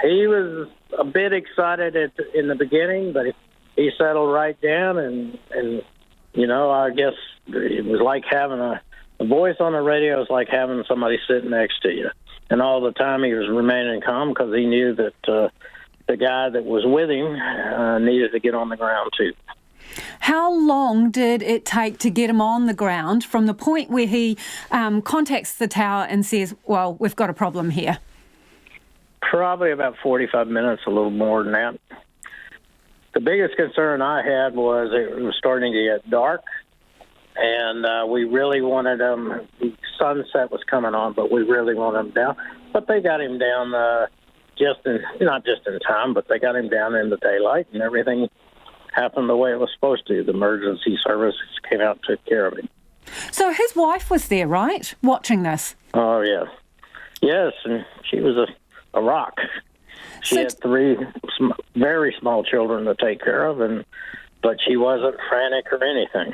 He was a bit excited in the beginning, but he settled right down, and you know, I guess it was like having a voice on the radio is like having somebody sitting next to you. And all the time he was remaining calm because he knew that the guy that was with him needed to get on the ground too. How long did it take to get him on the ground from the point where he contacts the tower and says, well, we've got a problem here? Probably about 45 minutes, a little more than that. The biggest concern I had was it was starting to get dark, and we really wanted him. Sunset was coming on, but we really wanted him down. But they got him down not just in time, but they got him down in the daylight, and everything happened the way it was supposed to. The emergency services came out and took care of him. So his wife was there, right, watching this? Oh, yeah. Yes, and she was a rock. She had 3 very small children to take care of, but she wasn't frantic or anything.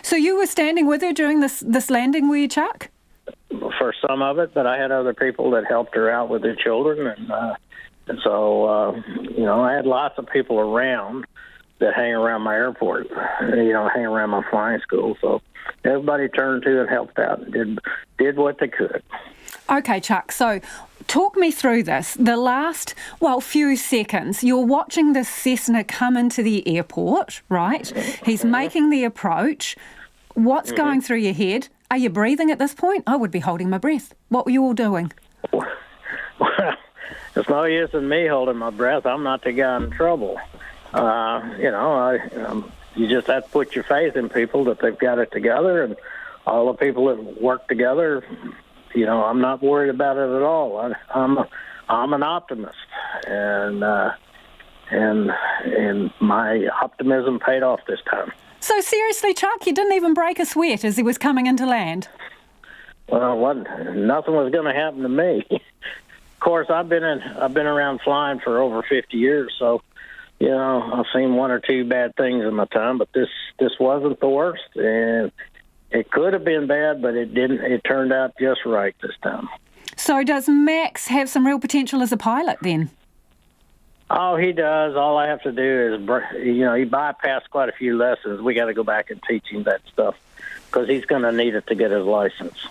So you were standing with her during this landing, were you, Chuck? For some of it, but I had other people that helped her out with their children, and so you know, I had lots of people around that hang around my airport, you know, hang around my flying school. So everybody turned to and helped out and did what they could. Okay, Chuck, so talk me through this. The last, few seconds, you're watching this Cessna come into the airport, right? He's making the approach. What's going through your head? Are you breathing at this point? I would be holding my breath. What were you all doing? Well, it's no use in me holding my breath. I'm not the guy in trouble. You know, you just have to put your faith in people that they've got it together, and all the people that work together. You know, I'm not worried about it at all. I'm an optimist, and my optimism paid off this time. So seriously, Chuck, you didn't even break a sweat as he was coming into land? Well, nothing was going to happen to me. Of course, I've been around flying for over 50 years, so you know, I've seen 1 or 2 bad things in my time, but this wasn't the worst, and it could have been bad, but it didn't. It turned out just right this time. So does Max have some real potential as a pilot then? Oh, he does. All I have to do is, you know, he bypassed quite a few lessons. We got to go back and teach him that stuff because he's going to need it to get his license.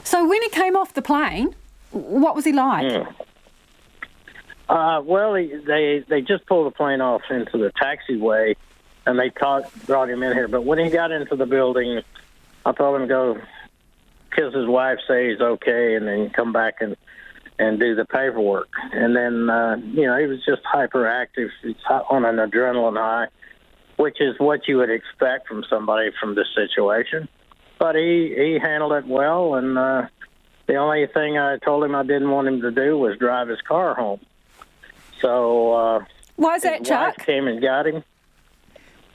So when he came off the plane, what was he like? Well, they just pulled the plane off into the taxiway, and they brought him in here. But when he got into the building, I told him to go kiss his wife, say he's okay, and then come back and do the paperwork. And then, you know, he was just hyperactive. He's on an adrenaline high, which is what you would expect from somebody from this situation. But he handled it well, and the only thing I told him I didn't want him to do was drive his car home. So why is that, Chuck? Wife came and got him.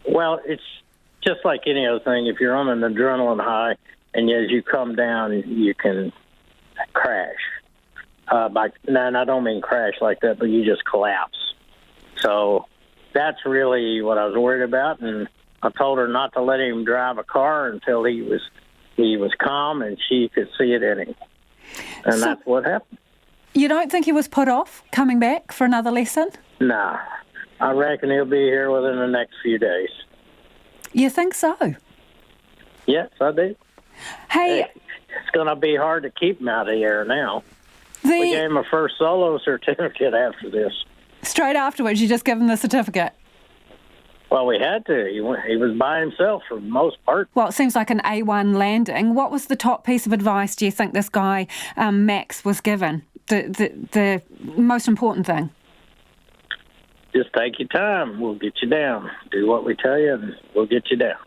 Well, it's just like any other thing. If you're on an adrenaline high, and as you come down, you can crash. And I don't mean crash like that, but you just collapse. So that's really what I was worried about, and I told her not to let him drive a car until he was calm and she could see it in him. And so that's what happened. You don't think he was put off coming back for another lesson? Nah. I reckon he'll be here within the next few days. You think so? Yes, I do. Hey, it's going to be hard to keep him out of the air now. We gave him a first solo certificate after this. Straight afterwards, you just give him the certificate? Well, we had to. He was by himself for the most part. Well, it seems like an A1 landing. What was the top piece of advice do you think this guy, Max, was given? The most important thing? Just take your time. We'll get you down. Do what we tell you, and we'll get you down.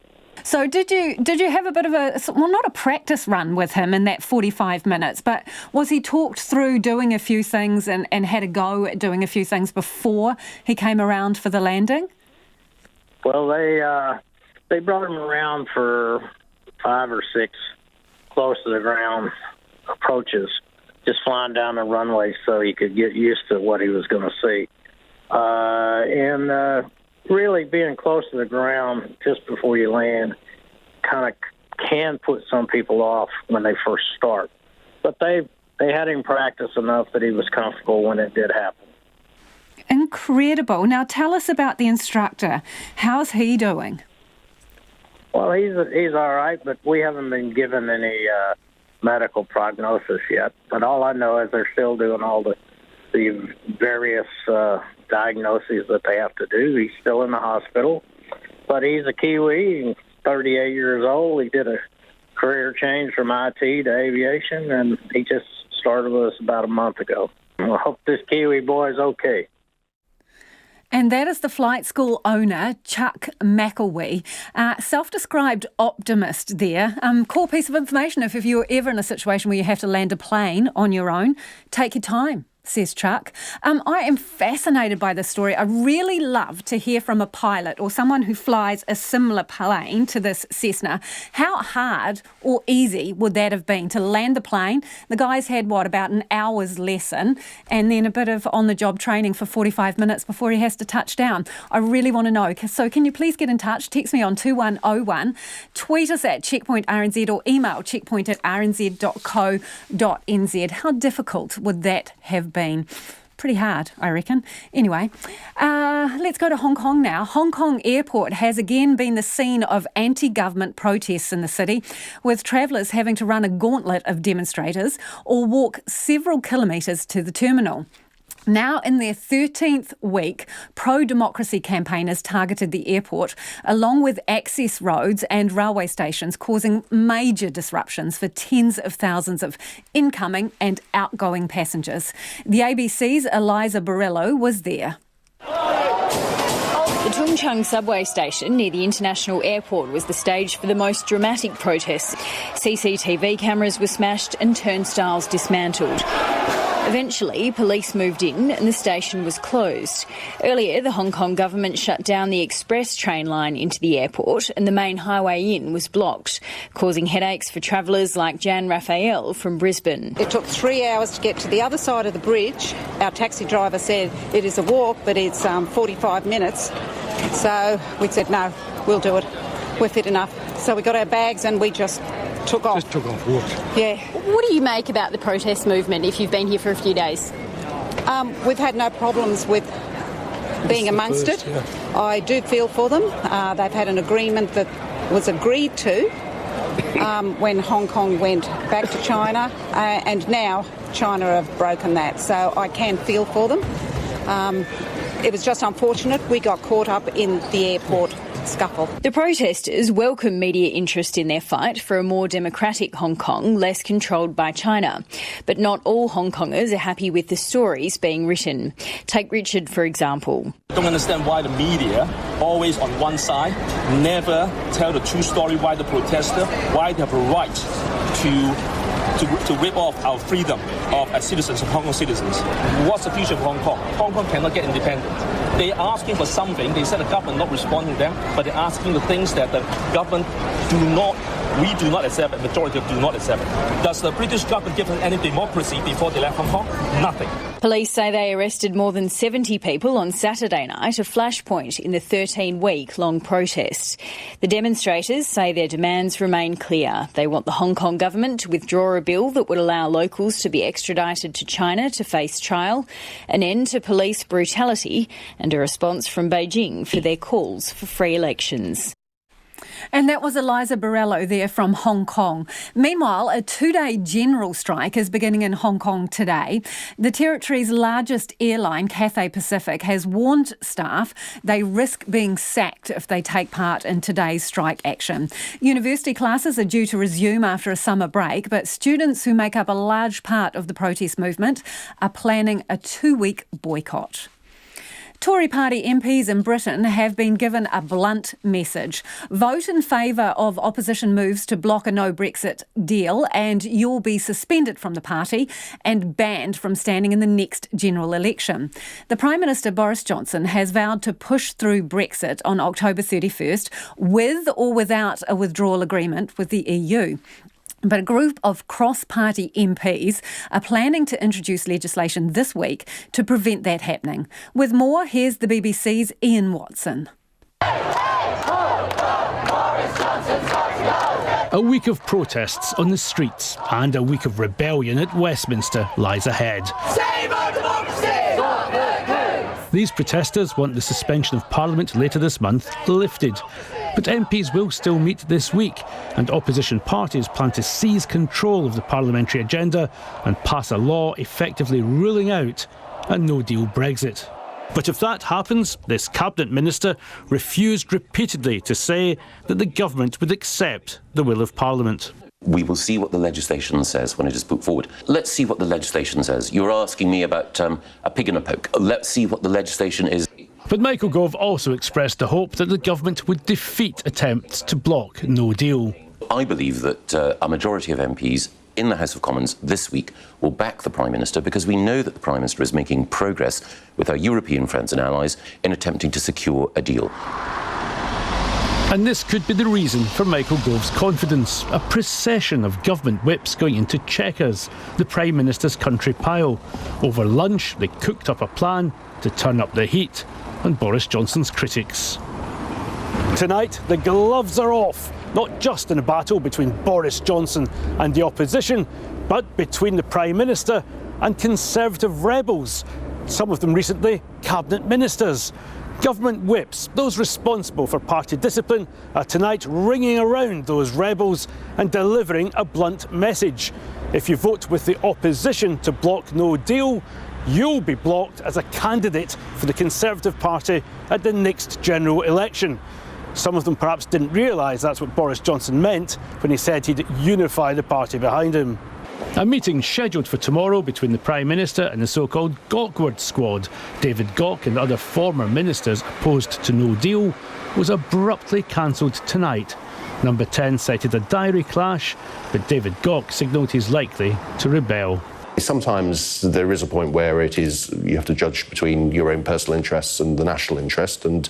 So did you have a bit of not a practice run with him in that 45 minutes, but was he talked through doing a few things and had a go at doing a few things before he came around for the landing? Well, they brought him around for 5 or 6 close to the ground approaches, just flying down the runway so he could get used to what he was going to see. And really being close to the ground just before you land kind of can put some people off when they first start. But they had him practice enough that he was comfortable when it did happen. Incredible. Now tell us about the instructor. How's he doing? Well, he's all right, but we haven't been given any medical prognosis yet. But all I know is they're still doing all the various diagnoses that they have to do. He's still in the hospital, but he's a Kiwi, he's 38 years old. He did a career change from IT to aviation, and he just started with us about a month ago. I hope this Kiwi boy is okay. And that is the flight school owner, Chuck McElwee, self-described optimist there. Cool piece of information if you're ever in a situation where you have to land a plane on your own, take your time, says Chuck. I am fascinated by this story. I really love to hear from a pilot or someone who flies a similar plane to this Cessna. How hard or easy would that have been to land the plane? The guy's had, about an hour's lesson and then a bit of on-the-job training for 45 minutes before he has to touch down. I really want to know. So can you please get in touch? Text me on 2101. Tweet us at Checkpoint RNZ or email checkpoint@rnz.co.nz. How difficult would that have been? Pretty hard, I reckon. Anyway, let's go to Hong Kong now. Hong Kong Airport has again been the scene of anti-government protests in the city, with travellers having to run a gauntlet of demonstrators or walk several kilometres to the terminal. Now in their 13th week, pro-democracy campaigners targeted the airport, along with access roads and railway stations, causing major disruptions for tens of thousands of incoming and outgoing passengers. The ABC's Eliza Borrello was there. The Tung Chung subway station near the international airport was the stage for the most dramatic protests. CCTV cameras were smashed and turnstiles dismantled. Eventually, police moved in and the station was closed. Earlier, the Hong Kong government shut down the express train line into the airport and the main highway in was blocked, causing headaches for travellers like Jan Raphael from Brisbane. It took 3 hours to get to the other side of the bridge. Our taxi driver said it is a walk, but it's 45 minutes. So we said, no, we'll do it. We're fit enough. So we got our bags and we just took off. Just took off, walked. Yeah. What do you make about the protest movement if you've been here for a few days? We've had no problems with being amongst it. Yeah. I do feel for them. They've had an agreement that was agreed to when Hong Kong went back to China, and now China have broken that. So I can feel for them. It was just unfortunate we got caught up in the airport scuffle. The protesters welcome media interest in their fight for a more democratic Hong Kong, less controlled by China. But not all Hong Kongers are happy with the stories being written. Take Richard, for example. I don't understand why the media, always on one side, never tell the true story why the protester, why they have a right to rip off our freedom as citizens, of Hong Kong citizens. What's the future of Hong Kong? Hong Kong cannot get independent. They're asking for something. They said the government not responding to them, but they're asking the things that the government we do not accept, and the majority do not accept. Does the British government give them any democracy before they left Hong Kong? Nothing. Police say they arrested more than 70 people on Saturday night, a flashpoint in the 13-week-long protest. The demonstrators say their demands remain clear. They want the Hong Kong government to withdraw a bill that would allow locals to be extradited to China to face trial, an end to police brutality, and a response from Beijing for their calls for free elections. And that was Eliza Borrello there from Hong Kong. Meanwhile, a 2-day general strike is beginning in Hong Kong today. The territory's largest airline, Cathay Pacific, has warned staff they risk being sacked if they take part in today's strike action. University classes are due to resume after a summer break, but students who make up a large part of the protest movement are planning a 2-week boycott. Tory party MPs in Britain have been given a blunt message. Vote in favour of opposition moves to block a no Brexit deal and you'll be suspended from the party and banned from standing in the next general election. The Prime Minister Boris Johnson has vowed to push through Brexit on October 31st with or without a withdrawal agreement with the EU. But a group of cross-party MPs are planning to introduce legislation this week to prevent that happening. With more, here's the BBC's Ian Watson. A week of protests on the streets and a week of rebellion at Westminster lies ahead. Save our democracy! Stop the coup! These protesters want the suspension of Parliament later this month lifted. But MPs will still meet this week, and opposition parties plan to seize control of the parliamentary agenda and pass a law effectively ruling out a no-deal Brexit. But if that happens, this cabinet minister refused repeatedly to say that the government would accept the will of Parliament. We will see what the legislation says when it is put forward. Let's see what the legislation says. You're asking me about a pig in a poke. Let's see what the legislation is. But Michael Gove also expressed the hope that the government would defeat attempts to block no deal. I believe that a majority of MPs in the House of Commons this week will back the Prime Minister because we know that the Prime Minister is making progress with our European friends and allies in attempting to secure a deal. And this could be the reason for Michael Gove's confidence. A procession of government whips going into Chequers, the Prime Minister's country pile. Over lunch, they cooked up a plan to turn up the heat on Boris Johnson's critics. Tonight, the gloves are off, not just in a battle between Boris Johnson and the opposition, but between the Prime Minister and Conservative rebels, some of them recently cabinet ministers. Government whips, those responsible for party discipline, are tonight ringing around those rebels and delivering a blunt message. If you vote with the opposition to block no deal, you'll be blocked as a candidate for the Conservative Party at the next general election. Some of them perhaps didn't realise that's what Boris Johnson meant when he said he'd unify the party behind him. A meeting scheduled for tomorrow between the Prime Minister and the so-called Gawkward squad, David Gauke and other former ministers opposed to no deal, was abruptly cancelled tonight. Number 10 cited a diary clash, but David Gauke signalled he's likely to rebel. Sometimes there is a point where you have to judge between your own personal interests and the national interest, and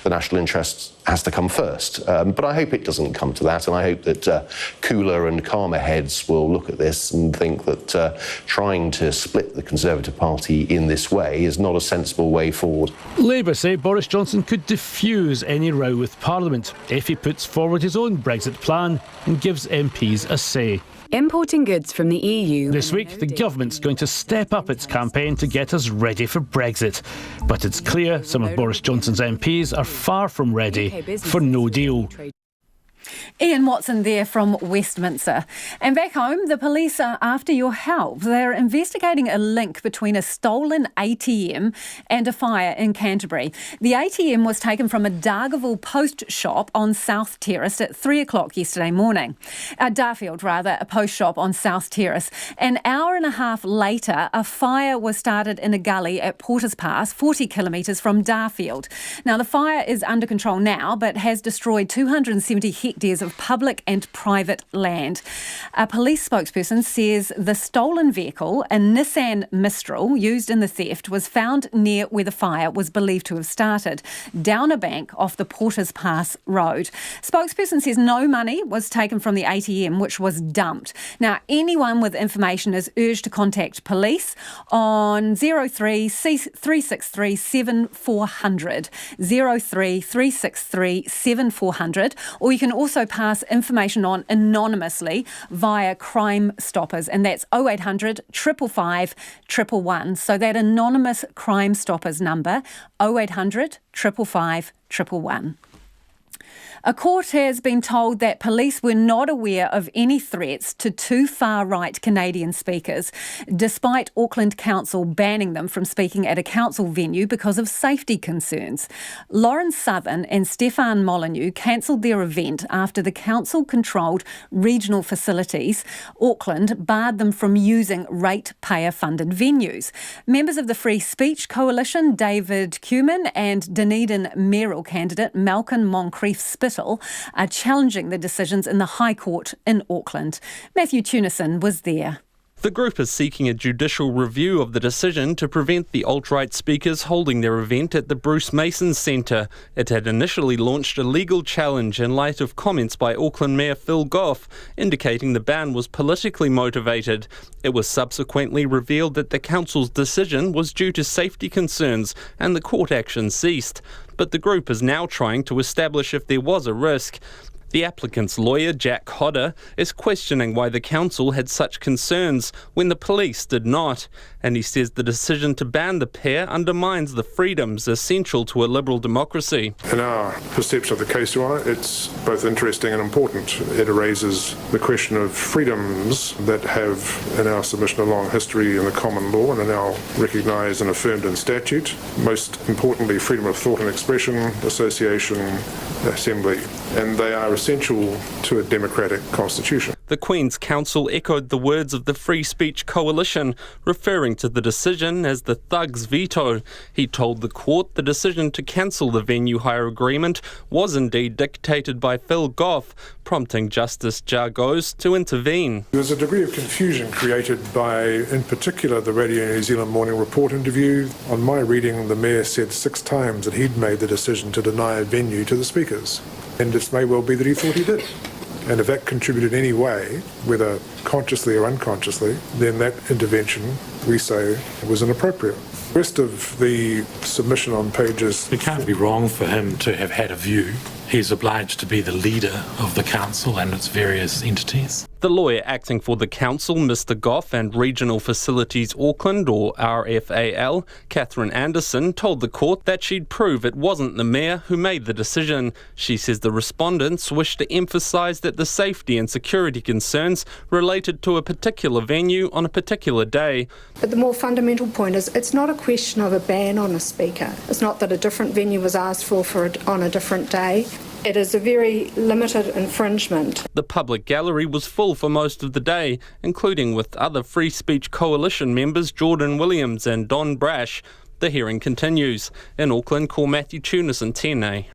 the national interest has to come first. But I hope it doesn't come to that, and I hope that cooler and calmer heads will look at this and think that trying to split the Conservative Party in this way is not a sensible way forward. Labour say Boris Johnson could diffuse any row with Parliament if he puts forward his own Brexit plan and gives MPs a say. Importing goods from the EU. This week, the government's going to step up its campaign to get us ready for Brexit. But it's clear some of Boris Johnson's MPs are far from ready for no deal. Ian Watson there from Westminster. And back home, the police are after your help. They're investigating a link between a stolen ATM and a fire in Canterbury. The ATM was taken from a Dargaville post shop on South Terrace at 3 o'clock yesterday morning. Darfield, a post shop on South Terrace. An hour and a half later, a fire was started in a gully at Porters Pass, 40 kilometres from Darfield. Now, the fire is under control now, but has destroyed 270 hectares of public and private land. A police spokesperson says the stolen vehicle, a Nissan Mistral used in the theft, was found near where the fire was believed to have started, down a bank off the Porters Pass road. Spokesperson says no money was taken from the ATM, which was dumped. Now, anyone with information is urged to contact police on 03 363 7400, 03 363 7400, or you can also pass information on anonymously via Crime Stoppers, and that's 0800 555 111. So that anonymous Crime Stoppers number, 0800 555 111. A court has been told that police were not aware of any threats to two far-right Canadian speakers, despite Auckland Council banning them from speaking at a council venue because of safety concerns. Lauren Southern and Stefan Molyneux cancelled their event after the council-controlled regional facilities, Auckland, barred them from using ratepayer-funded venues. Members of the Free Speech Coalition, David Cumin and Dunedin mayoral candidate Malcolm Moncrieff-Spittle, are challenging the decisions in the High Court in Auckland. Matthew Tunison was there. The group is seeking a judicial review of the decision to prevent the alt-right speakers holding their event at the Bruce Mason Centre. It had initially launched a legal challenge in light of comments by Auckland Mayor Phil Goff indicating the ban was politically motivated. It was subsequently revealed that the council's decision was due to safety concerns and the court action ceased. But the group is now trying to establish if there was a risk. The applicant's lawyer, Jack Hodder, is questioning why the council had such concerns when the police did not, and he says the decision to ban the pair undermines the freedoms essential to a liberal democracy. In our perception of the case, Your Honour, it's both interesting and important. It raises the question of freedoms that have, in our submission, a long history in the common law and are now recognised and affirmed in statute. Most importantly, freedom of thought and expression, association, assembly, and they are essential to a democratic constitution. The Queen's Counsel echoed the words of the Free Speech Coalition, referring to the decision as the thugs' veto. He told the court the decision to cancel the venue hire agreement was indeed dictated by Phil Goff, prompting Justice Jargos to intervene. There's a degree of confusion created by, in particular, the Radio New Zealand Morning Report interview. On my reading, the Mayor said 6 times that he'd made the decision to deny a venue to the speakers. And it may well be that he thought he did. And if that contributed in any way, whether consciously or unconsciously, then that intervention, we say, was inappropriate. The rest of the submission on pages... It can't be wrong for him to have had a view. He's obliged to be the leader of the council and its various entities. The lawyer acting for the council, Mr Goff, and Regional Facilities Auckland, or RFAL, Catherine Anderson, told the court that she'd prove it wasn't the mayor who made the decision. She says the respondents wish to emphasise that the safety and security concerns related to a particular venue on a particular day. But the more fundamental point is it's not a question of a ban on a speaker. It's not that a different venue was asked for on a different day. It is a very limited infringement. The public gallery was full for most of the day, including with other Free Speech Coalition members Jordan Williams and Don Brash. The hearing continues. In Auckland, call Matthew Tunison, 10A.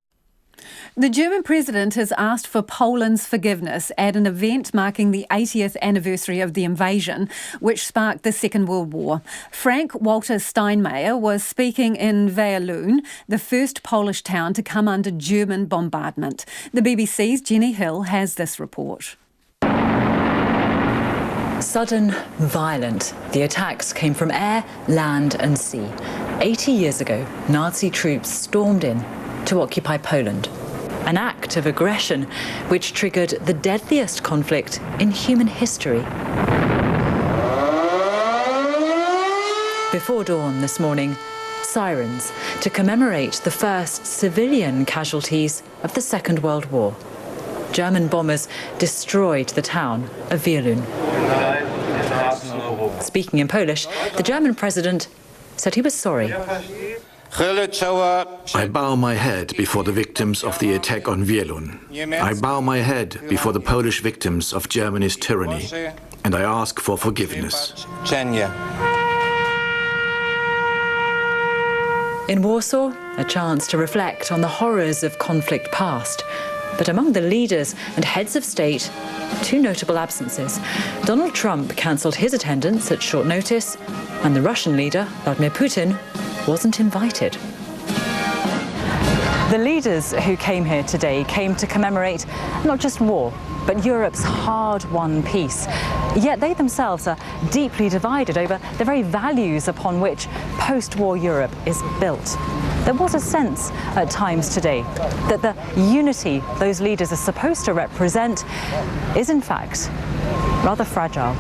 The German president has asked for Poland's forgiveness at an event marking the 80th anniversary of the invasion, which sparked the Second World War. Frank-Walter Steinmeier was speaking in Wielun, the first Polish town to come under German bombardment. The BBC's Jenny Hill has this report. Sudden, violent. The attacks came from air, land and sea. 80 years ago, Nazi troops stormed in to occupy Poland. An act of aggression which triggered the deadliest conflict in human history. Before dawn this morning, sirens to commemorate the first civilian casualties of the Second World War. German bombers destroyed the town of Wielun. Speaking in Polish, the German president said he was sorry. I bow my head before the victims of the attack on Wielun. I bow my head before the Polish victims of Germany's tyranny, and I ask for forgiveness. In Warsaw, a chance to reflect on the horrors of conflict past. But among the leaders and heads of state, 2 notable absences. Donald Trump cancelled his attendance at short notice, and the Russian leader, Vladimir Putin, wasn't invited. The leaders who came here today came to commemorate not just war, but Europe's hard-won peace. Yet they themselves are deeply divided over the very values upon which post-war Europe is built. There was a sense at times today that the unity those leaders are supposed to represent is in fact rather fragile.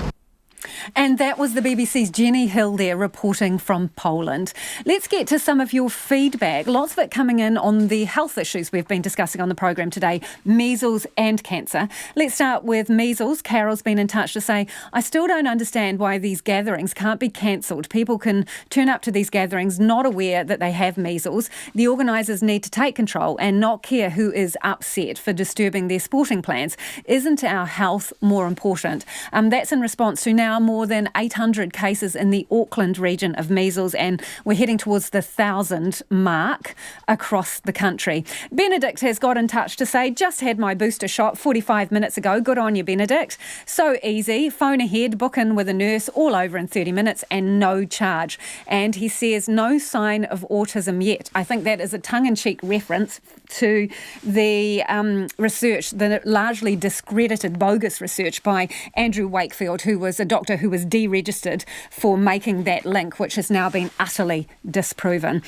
And that was the BBC's Jenny Hill there reporting from Poland. Let's get to some of your feedback. Lots of it coming in on the health issues we've been discussing on the programme today, measles and cancer. Let's start with measles. Carol's been in touch to say, I still don't understand why these gatherings can't be cancelled. People can turn up to these gatherings not aware that they have measles. The organisers need to take control and not care who is upset for disturbing their sporting plans. Isn't our health more important? That's in response to now more than 800 cases in the Auckland region of measles, and we're heading towards the 1,000 mark across the country. Benedict has got in touch to say, just had my booster shot 45 minutes ago. Good on you, Benedict. So easy. Phone ahead, book in with a nurse, all over in 30 minutes and no charge. And he says no sign of autism yet. I think that is a tongue-in-cheek reference to the research, the largely discredited bogus research by Andrew Wakefield, who was a doctor who was deregistered for making that link, which has now been utterly disproven.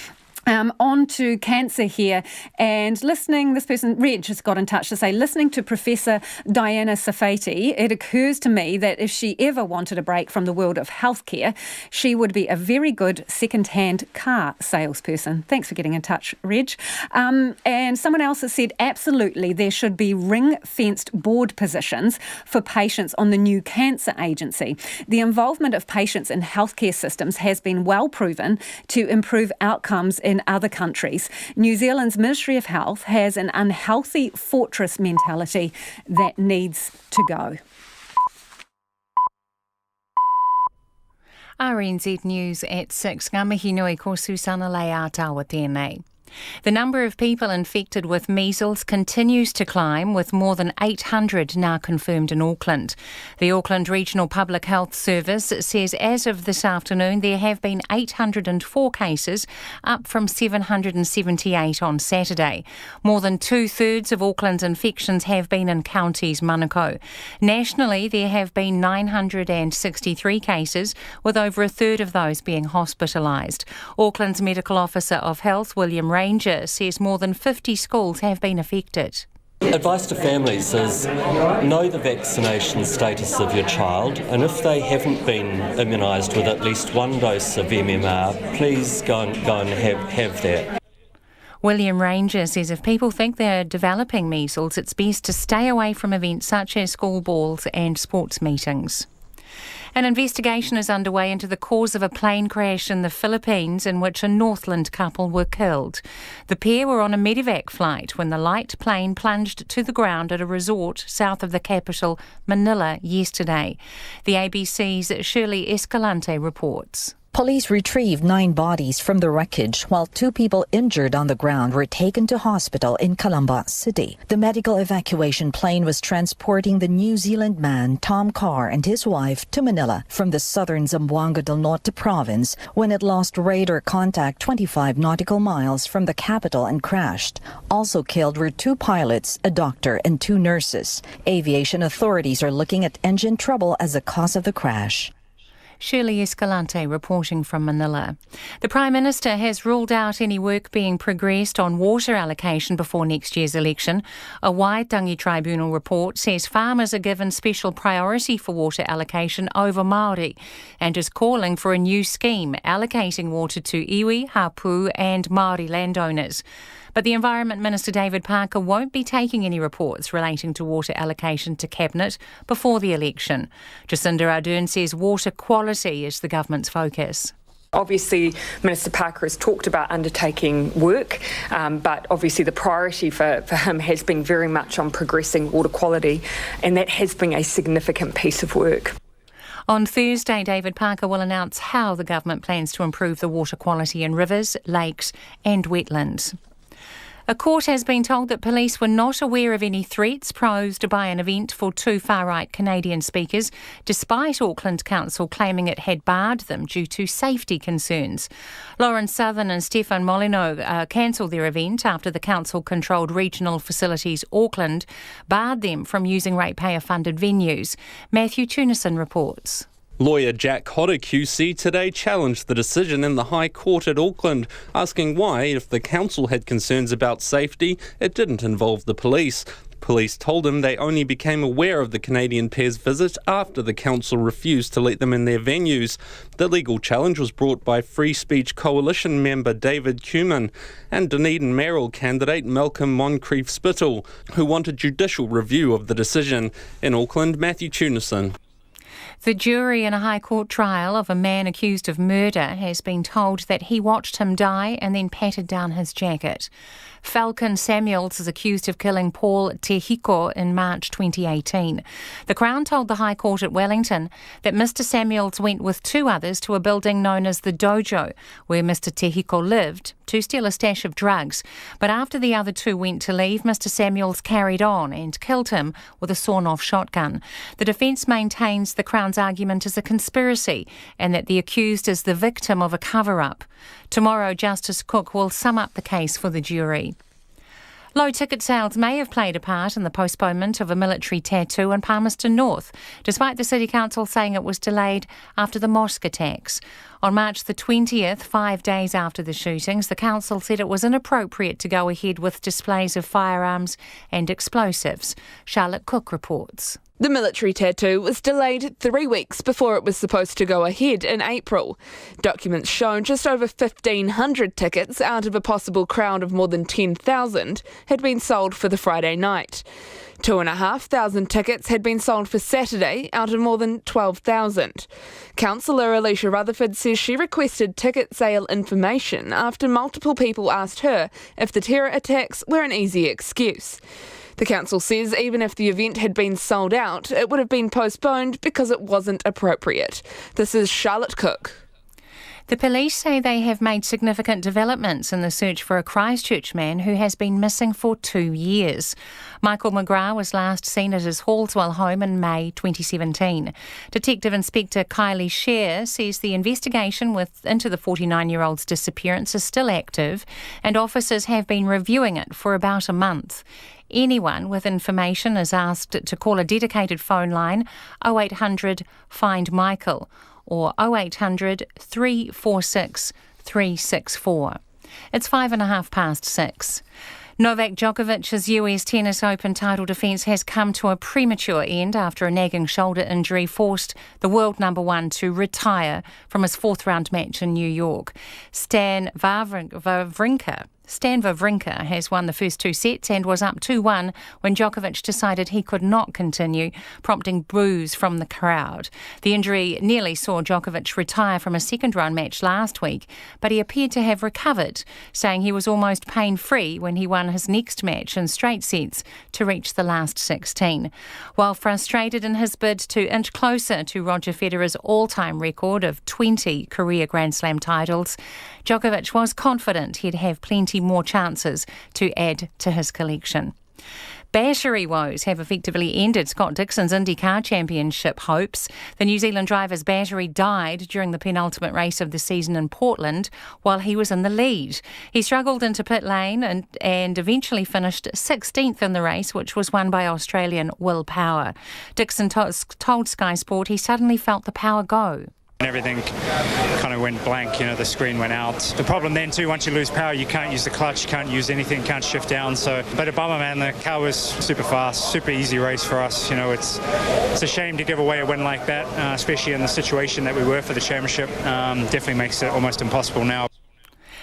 On to cancer here, and listening, this person, Reg, has got in touch to say, listening to Professor Diana Safati, it occurs to me that if she ever wanted a break from the world of healthcare, she would be a very good second-hand car salesperson. Thanks for getting in touch, Reg. And someone else has said, absolutely, there should be ring-fenced board positions for patients on the new cancer agency. The involvement of patients in healthcare systems has been well proven to improve outcomes in other countries. New Zealand's Ministry of Health has an unhealthy fortress mentality that needs to go. RNZ News at 6. Ngā mihi nui ko Susana Lei Atawa tēnei. The number of people infected with measles continues to climb, with more than 800 now confirmed in Auckland. The Auckland Regional Public Health Service says as of this afternoon there have been 804 cases, up from 778 on Saturday. More than two-thirds of Auckland's infections have been in counties Manukau. Nationally, there have been 963 cases, with over a third of those being hospitalised. Auckland's Medical Officer of Health, William Ranger, says more than 50 schools have been affected. Advice to families is know the vaccination status of your child, and if they haven't been immunised with at least one dose of MMR, please go and have that. William Ranger says if people think they're developing measles, it's best to stay away from events such as school balls and sports meetings. An investigation is underway into the cause of a plane crash in the Philippines in which a Northland couple were killed. The pair were on a medevac flight when the light plane plunged to the ground at a resort south of the capital, Manila, yesterday. The ABC's Shirley Escalante reports. Police retrieved 9 bodies from the wreckage, while 2 people injured on the ground were taken to hospital in Calamba City. The medical evacuation plane was transporting the New Zealand man Tom Carr and his wife to Manila from the southern Zamboanga del Norte province when it lost radar contact 25 nautical miles from the capital and crashed. Also killed were 2 pilots, a doctor and 2 nurses. Aviation authorities are looking at engine trouble as the cause of the crash. Shirley Escalante reporting from Manila. The Prime Minister has ruled out any work being progressed on water allocation before next year's election. A Waitangi Tribunal report says farmers are given special priority for water allocation over Māori and is calling for a new scheme allocating water to iwi, hapu and Māori landowners. But the Environment Minister David Parker won't be taking any reports relating to water allocation to Cabinet before the election. Jacinda Ardern says water quality is the government's focus. Obviously, Minister Parker has talked about undertaking work, but obviously the priority for him has been very much on progressing water quality, and that has been a significant piece of work. On Thursday, David Parker will announce how the government plans to improve the water quality in rivers, lakes and wetlands. A court has been told that police were not aware of any threats posed by an event for 2 far-right Canadian speakers, despite Auckland Council claiming it had barred them due to safety concerns. Lauren Southern and Stefan Molyneux cancelled their event after the council-controlled Regional Facilities Auckland barred them from using ratepayer-funded venues. Matthew Tunison reports. Lawyer Jack Hodder QC today challenged the decision in the High Court at Auckland, asking why, if the council had concerns about safety, it didn't involve the police. Police told him they only became aware of the Canadian pair's visit after the council refused to let them in their venues. The legal challenge was brought by Free Speech Coalition member David Cumin and Dunedin mayoral candidate Malcolm Moncrief Spittle, who wanted judicial review of the decision. In Auckland, Matthew Tunison. The jury in a High Court trial of a man accused of murder has been told that he watched him die and then patted down his jacket. Falcon Samuels is accused of killing Paul Te Hiko in March 2018. The Crown told the High Court at Wellington that Mr Samuels went with two others to a building known as the Dojo, where Mr Te Hiko lived, to steal a stash of drugs. But after the other two went to leave, Mr Samuels carried on and killed him with a sawn-off shotgun. The defence maintains the Crown's argument is a conspiracy and that the accused is the victim of a cover-up. Tomorrow, Justice Cook will sum up the case for the jury. Low ticket sales may have played a part in the postponement of a military tattoo in Palmerston North, despite the City Council saying it was delayed after the mosque attacks. On March the 20th, 5 days after the shootings, the council said it was inappropriate to go ahead with displays of firearms and explosives. Charlotte Cook reports. The military tattoo was delayed 3 weeks before it was supposed to go ahead in April. Documents show just over 1,500 tickets out of a possible crowd of more than 10,000 had been sold for the Friday night. 2,500 tickets had been sold for Saturday out of more than 12,000. Councillor Alicia Rutherford says she requested ticket sale information after multiple people asked her if the terror attacks were an easy excuse. The council says even if the event had been sold out, it would have been postponed because it wasn't appropriate. This is Charlotte Cook. The police say they have made significant developments in the search for a Christchurch man who has been missing for 2 years. Michael McGrath was last seen at his Hallswell home in May 2017. Detective Inspector Kylie Sher says the investigation into the 49-year-old's disappearance is still active and officers have been reviewing it for about a month. Anyone with information is asked to call a dedicated phone line 0800 Find Michael or 0800 346 364. It's 6:05. Novak Djokovic's US Tennis Open title defence has come to a premature end after a nagging shoulder injury forced the world number one to retire from his fourth-round match in New York. Stan Wawrinka has won the first 2 sets and was up 2-1 when Djokovic decided he could not continue, prompting boos from the crowd. The injury nearly saw Djokovic retire from a second-round match last week, but he appeared to have recovered, saying he was almost pain-free when he won his next match in straight sets to reach the last 16. While frustrated in his bid to inch closer to Roger Federer's all-time record of 20 career Grand Slam titles, Djokovic was confident he'd have plenty more chances to add to his collection. Battery woes have effectively ended Scott Dixon's IndyCar Championship hopes. The New Zealand driver's battery died during the penultimate race of the season in Portland while he was in the lead. He struggled into pit lane and eventually finished 16th in the race, which was won by Australian Will Power. Dixon told Sky Sport he suddenly felt the power go. Everything kind of went blank, the screen went out. The problem then too, once you lose power, you can't use the clutch, you can't use anything, can't shift down. But a bummer, man, the car was super fast, super easy race for us. It's a shame to give away a win like that, especially in the situation that we were for the championship. Definitely makes it almost impossible now.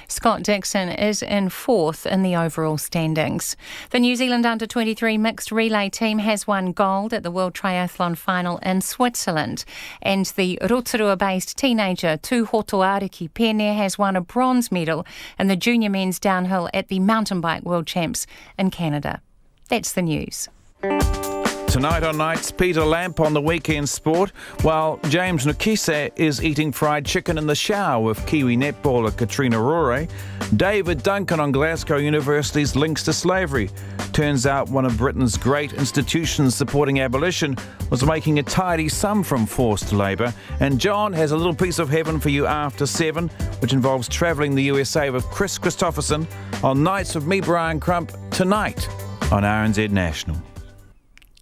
Scott Dixon is in fourth in the overall standings. The New Zealand under-23 mixed relay team has won gold at the World Triathlon Final in Switzerland, and the Rotorua-based teenager Tu Hotoariki Pene has won a bronze medal in the junior men's downhill at the Mountain Bike World Champs in Canada. That's the news. Tonight on Nights, Peter Lamp on the weekend sport, while James Nukise is eating fried chicken in the shower with Kiwi netballer Katrina Rore. David Duncan on Glasgow University's links to slavery. Turns out one of Britain's great institutions supporting abolition was making a tidy sum from forced labour. And John has a little piece of heaven for you after 7, which involves travelling the USA with Chris Christopherson on Nights with me, Brian Crump, tonight on RNZ National.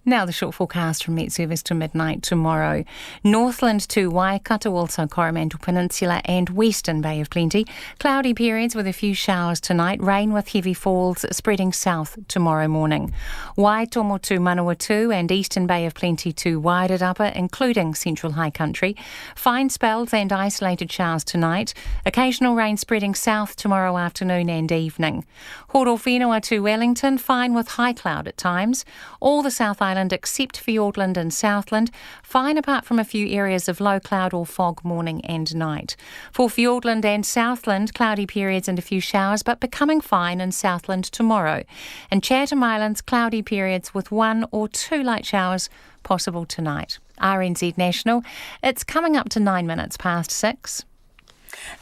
Now the short forecast from Met Service to midnight tomorrow. Northland to Waikato, also Coromandel Peninsula and Western Bay of Plenty. Cloudy periods with a few showers tonight. Rain with heavy falls spreading south tomorrow morning. Waitomo to Manawatu and Eastern Bay of Plenty to Wairarapa, including Central High Country. Fine spells and isolated showers tonight. Occasional rain spreading south tomorrow afternoon and evening. Horowhenua to Wellington, fine with high cloud at times. All the South Island except Fiordland and Southland, fine apart from a few areas of low cloud or fog morning and night. For Fiordland and Southland, cloudy periods and a few showers, but becoming fine in Southland tomorrow. And Chatham Islands, cloudy periods with 1 or 2 light showers possible tonight. RNZ National, it's coming up to 9 minutes past 6.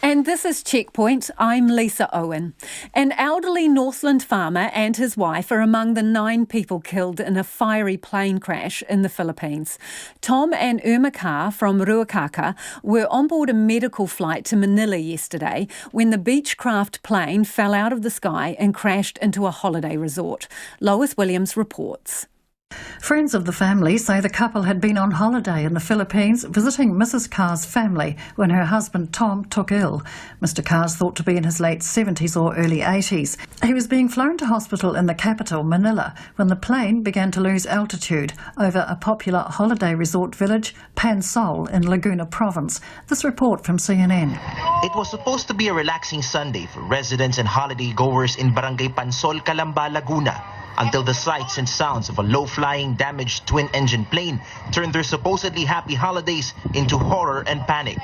And this is Checkpoint. I'm Lisa Owen. An elderly Northland farmer and his wife are among the 9 people killed in a fiery plane crash in the Philippines. Tom and Irma Carr from Ruakaka were on board a medical flight to Manila yesterday when the Beechcraft plane fell out of the sky and crashed into a holiday resort. Lois Williams reports. Friends of the family say the couple had been on holiday in the Philippines visiting Mrs. Carr's family when her husband Tom took ill. Mr. Carr's thought to be in his late 70s or early 80s. He was being flown to hospital in the capital, Manila, when the plane began to lose altitude over a popular holiday resort village, Pansol, in Laguna Province. This report from CNN. It was supposed to be a relaxing Sunday for residents and holiday goers in Barangay Pansol, Calamba, Laguna, until the sights and sounds of a low-flying, damaged twin-engine plane turned their supposedly happy holidays into horror and panic.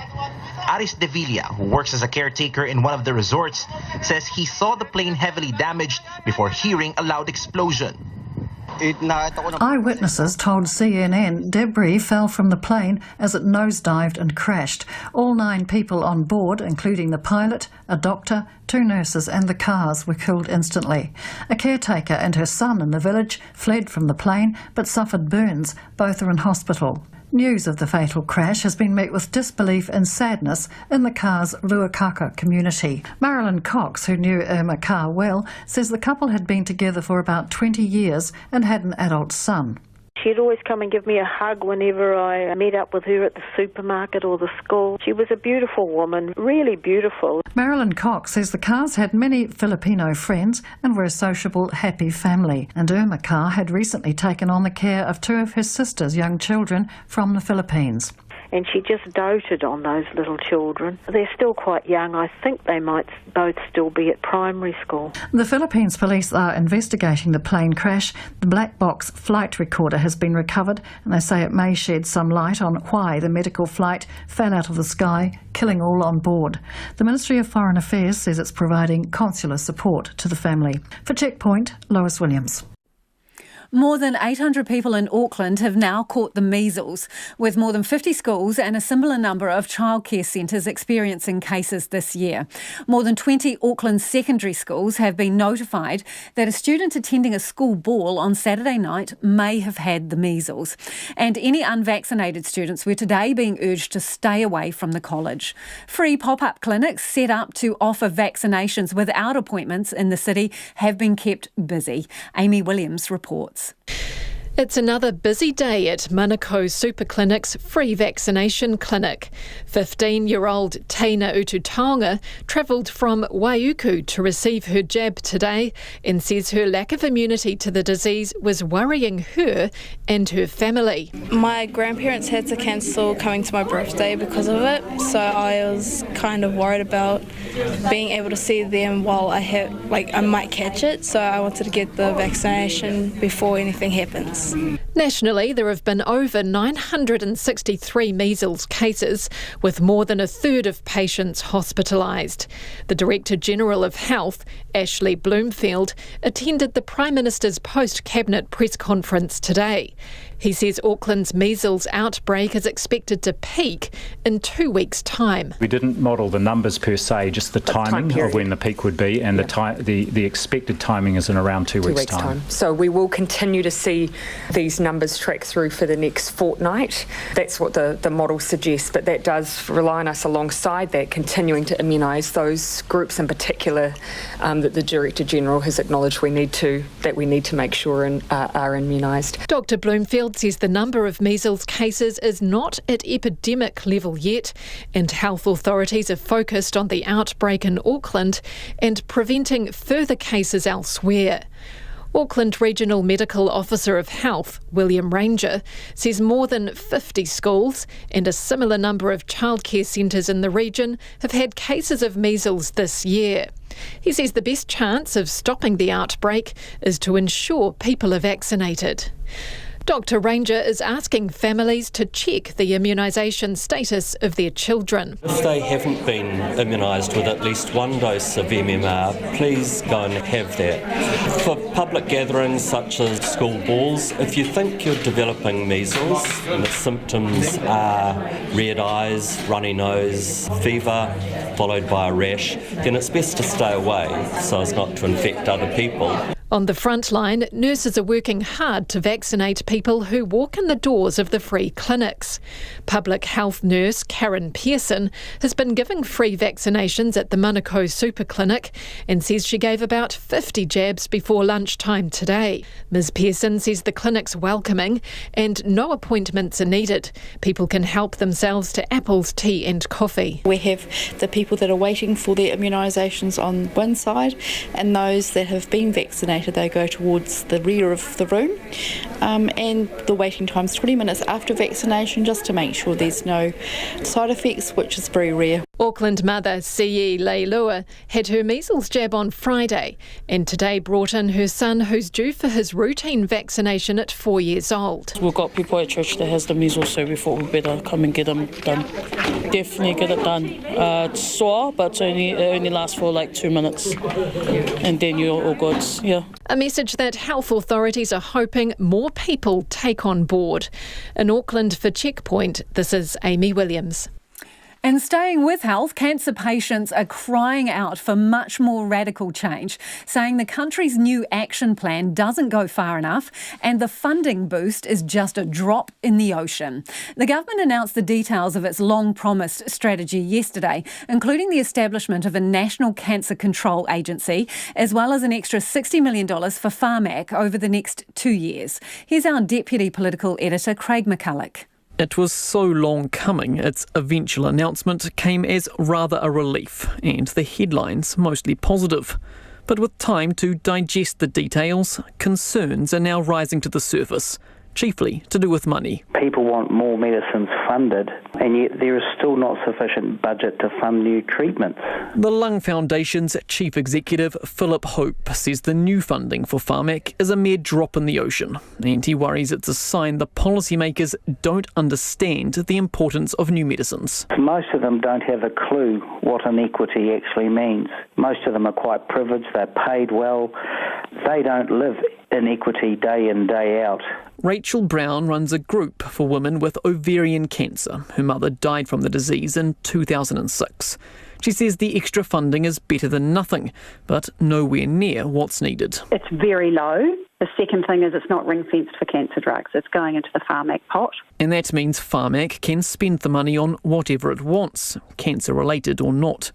Aris De Villa, who works as a caretaker in one of the resorts, says he saw the plane heavily damaged before hearing a loud explosion. Eyewitnesses told CNN debris fell from the plane as it nosedived and crashed. All 9 people on board, including the pilot, a doctor, 2 nurses and the Carrs, were killed instantly. A caretaker and her son in the village fled from the plane but suffered burns. Both are in hospital. News of the fatal crash has been met with disbelief and sadness in the Carr's Ruakaka community. Marilyn Cox, who knew Irma Carr well, says the couple had been together for about 20 years and had an adult son. She'd always come and give me a hug whenever I met up with her at the supermarket or the school. She was a beautiful woman, really beautiful. Marilyn Cox says the Carrs had many Filipino friends and were a sociable, happy family. And Irma Carr had recently taken on the care of 2 of her sister's young children from the Philippines. And she just doted on those little children. They're still quite young. I think they might both still be at primary school. The Philippines police are investigating the plane crash. The black box flight recorder has been recovered, and they say it may shed some light on why the medical flight fell out of the sky, killing all on board. The Ministry of Foreign Affairs says it's providing consular support to the family. For Checkpoint, Lois Williams. More than 800 people in Auckland have now caught the measles, with more than 50 schools and a similar number of childcare centres experiencing cases this year. More than 20 Auckland secondary schools have been notified that a student attending a school ball on Saturday night may have had the measles. And any unvaccinated students were today being urged to stay away from the college. Free pop-up clinics set up to offer vaccinations without appointments in the city have been kept busy. Amy Williams reports. It's another busy day at Manukau Super Clinic's free vaccination clinic. 15-year-old Teina Ututaonga travelled from Waiuku to receive her jab today and says her lack of immunity to the disease was worrying her and her family. My grandparents had to cancel coming to my birthday because of it, so I was kind of worried about being able to see them while I might catch it, so I wanted to get the vaccination before anything happens. Nationally, there have been over 963 measles cases, with more than a third of patients hospitalised. The Director General of Health, Ashley Bloomfield, attended the Prime Minister's post-cabinet press conference today. He says Auckland's measles outbreak is expected to peak in 2 weeks' time. We didn't model the numbers per se, just the timing of when the peak would be, and the expected timing is in around 2 weeks' time. So we will continue to see these numbers track through for the next fortnight. That's what the model suggests, but that does rely on us alongside that continuing to immunise those groups, in particular the that the Director General has acknowledged we need to make sure are immunised. Dr Bloomfield says the number of measles cases is not at epidemic level yet, and health authorities are focused on the outbreak in Auckland and preventing further cases elsewhere. Auckland Regional Medical Officer of Health, William Ranger, says more than 50 schools and a similar number of childcare centres in the region have had cases of measles this year. He says the best chance of stopping the outbreak is to ensure people are vaccinated. Dr Ranger is asking families to check the immunisation status of their children. If they haven't been immunised with at least one dose of MMR, please go and have that. For public gatherings such as school balls, if you think you're developing measles and the symptoms are red eyes, runny nose, fever, followed by a rash, then it's best to stay away so as not to infect other people. On the front line, nurses are working hard to vaccinate people who walk in the doors of the free clinics. Public health nurse Karen Pearson has been giving free vaccinations at the Manukau Super Clinic and says she gave about 50 jabs before lunchtime today. Ms Pearson says the clinic's welcoming and no appointments are needed. People can help themselves to apples, tea and coffee. We have the people that are waiting for their immunisations on one side, and those that have been vaccinated, they go towards the rear of the room, and the waiting time is 20 minutes after vaccination, just to make sure there's no side effects, which is very rare. Auckland mother C.E. Leilua had her measles jab on Friday and today brought in her son who's due for his routine vaccination at 4 years old. We've got people at church that has the measles, so we thought we better come and get them done. Definitely get it done. It's sore, but it only lasts for like 2 minutes and then you're all good. Yeah. A message that health authorities are hoping more people take on board. In Auckland for Checkpoint, this is Amy Williams. And staying with health, cancer patients are crying out for much more radical change, saying the country's new action plan doesn't go far enough and the funding boost is just a drop in the ocean. The government announced the details of its long-promised strategy yesterday, including the establishment of a National Cancer Control Agency, as well as an extra $60 million for Pharmac over the next 2 years. Here's our Deputy Political Editor, Craig McCulloch. It was so long coming, its eventual announcement came as rather a relief, and the headlines mostly positive. But with time to digest the details, concerns are now rising to the surface, chiefly to do with money. People want more medicines funded, and yet there is still not sufficient budget to fund new treatments. The Lung Foundation's chief executive, Philip Hope, says the new funding for Pharmac is a mere drop in the ocean, and he worries it's a sign the policymakers don't understand the importance of new medicines. Most of them don't have a clue what inequity actually means. Most of them are quite privileged, they're paid well, they don't live inequity day in, day out. Rachel Brown runs a group for women with ovarian cancer. Her mother died from the disease in 2006. She says the extra funding is better than nothing, but nowhere near what's needed. It's very low. The second thing is it's not ring-fenced for cancer drugs. It's going into the Pharmac pot. And that means Pharmac can spend the money on whatever it wants, cancer-related or not.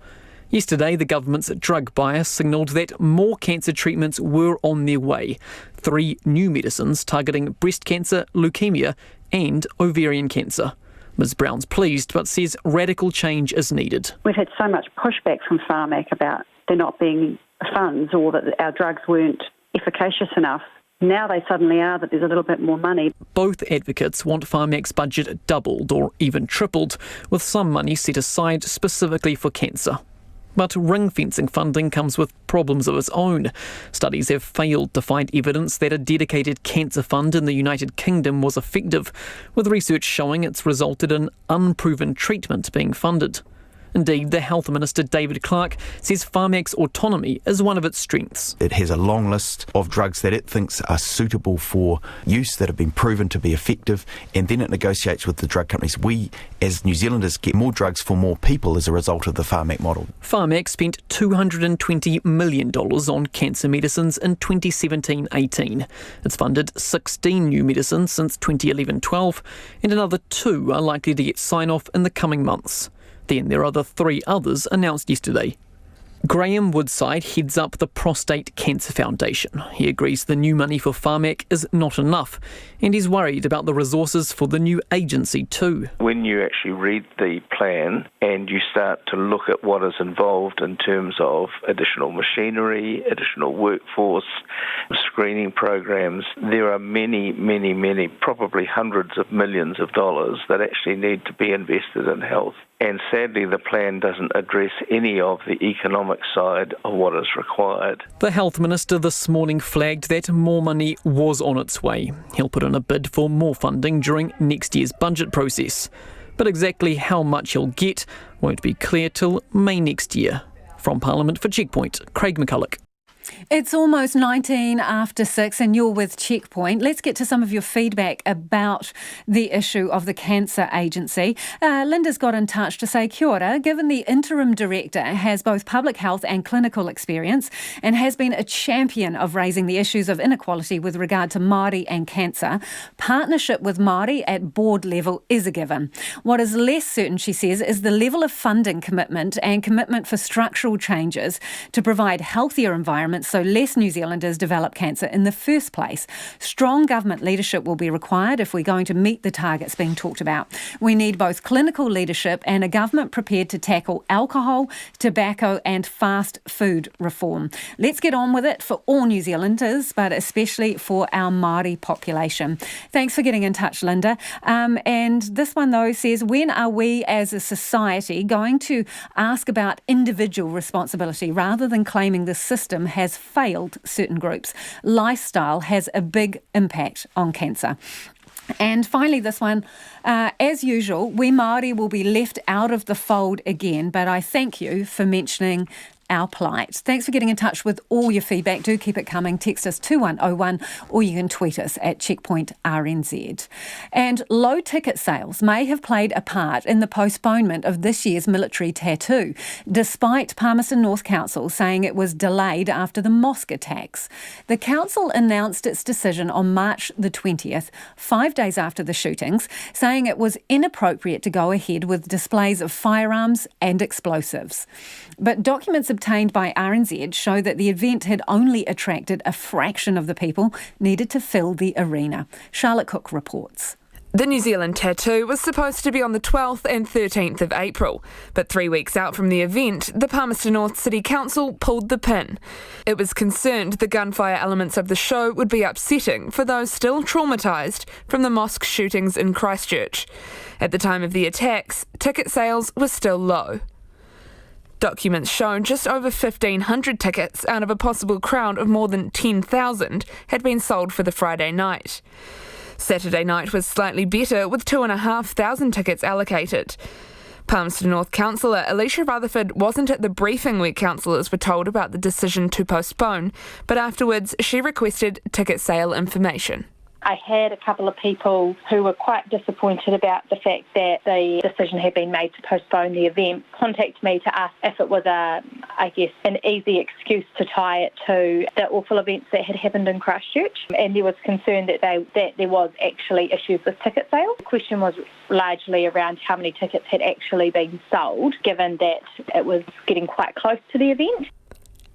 Yesterday, the government's drug buyer signalled that more cancer treatments were on their way. 3 new medicines targeting breast cancer, leukemia and ovarian cancer. Ms Brown's pleased, but says radical change is needed. We've had so much pushback from Pharmac about there not being funds or that our drugs weren't efficacious enough. Now they suddenly are, that there's a little bit more money. Both advocates want Pharmac's budget doubled or even tripled, with some money set aside specifically for cancer. But ring-fencing funding comes with problems of its own. Studies have failed to find evidence that a dedicated cancer fund in the United Kingdom was effective, with research showing it's resulted in unproven treatment being funded. Indeed, the Health Minister, David Clark, says Pharmac's autonomy is one of its strengths. It has a long list of drugs that it thinks are suitable for use, that have been proven to be effective, and then it negotiates with the drug companies. We, as New Zealanders, get more drugs for more people as a result of the Pharmac model. Pharmac spent $220 million on cancer medicines in 2017-18. It's funded 16 new medicines since 2011-12, and another 2 are likely to get sign-off in the coming months. Then there are the 3 others announced yesterday. Graham Woodside heads up the Prostate Cancer Foundation. He agrees the new money for Pharmac is not enough, and he's worried about the resources for the new agency too. When you actually read the plan and you start to look at what is involved in terms of additional machinery, additional workforce, screening programs, there are many, probably hundreds of millions of dollars that actually need to be invested in health. And sadly, the plan doesn't address any of the economic side of what is required. The Health Minister this morning flagged that more money was on its way. He'll put in a bid for more funding during next year's budget process. But exactly how much he'll get won't be clear till May next year. From Parliament for Checkpoint, Craig McCulloch. It's almost 19 after 6 and you're with Checkpoint. Let's get to some of your feedback about the issue of the Cancer Agency. Linda's got in touch to say, kia ora, given the interim director has both public health and clinical experience and has been a champion of raising the issues of inequality with regard to Māori and cancer, partnership with Māori at board level is a given. What is less certain, she says, is the level of funding commitment and commitment for structural changes to provide healthier environments so less New Zealanders develop cancer in the first place. Strong government leadership will be required if we're going to meet the targets being talked about. We need both clinical leadership and a government prepared to tackle alcohol, tobacco and fast food reform. Let's get on with it for all New Zealanders, but especially for our Māori population. Thanks for getting in touch, Linda. And this one, though, says, when are we as a society going to ask about individual responsibility rather than claiming the system has failed certain groups? Lifestyle has a big impact on cancer. And finally, this one, as usual, we Māori will be left out of the fold again, but I thank you for mentioning our plight. Thanks for getting in touch with all your feedback. Do keep it coming. Text us 2101 or you can tweet us at Checkpoint RNZ. And low ticket sales may have played a part in the postponement of this year's military tattoo, despite Palmerston North Council saying it was delayed after the mosque attacks. The council announced its decision on March the 20th, 5 days after the shootings, saying it was inappropriate to go ahead with displays of firearms and explosives. But documents obtained by RNZ show that the event had only attracted a fraction of the people needed to fill the arena. Charlotte Cook reports. The New Zealand tattoo was supposed to be on the 12th and 13th of April, but 3 weeks out from the event, the Palmerston North City Council pulled the pin. It was concerned the gunfire elements of the show would be upsetting for those still traumatised from the mosque shootings in Christchurch. At the time of the attacks, ticket sales were still low. Documents show just over 1,500 tickets out of a possible crowd of more than 10,000 had been sold for the Friday night. Saturday night was slightly better, with 2,500 tickets allocated. Palmerston North councillor Alicia Rutherford wasn't at the briefing where councillors were told about the decision to postpone, but afterwards she requested ticket sale information. I had a couple of people who were quite disappointed about the fact that the decision had been made to postpone the event contact me to ask if it was an easy excuse to tie it to the awful events that had happened in Christchurch. And there was concern that there was actually issues with ticket sales. The question was largely around how many tickets had actually been sold, given that it was getting quite close to the event.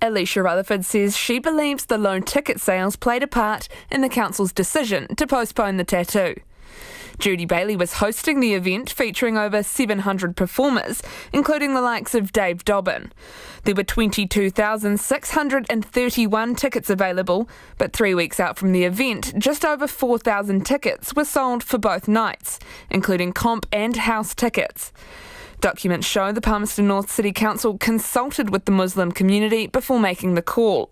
Alicia Rutherford says she believes the low ticket sales played a part in the council's decision to postpone the tattoo. Judy Bailey was hosting the event, featuring over 700 performers, including the likes of Dave Dobbin. There were 22,631 tickets available, but 3 weeks out from the event, just over 4,000 tickets were sold for both nights, including comp and house tickets. Documents show the Palmerston North City Council consulted with the Muslim community before making the call.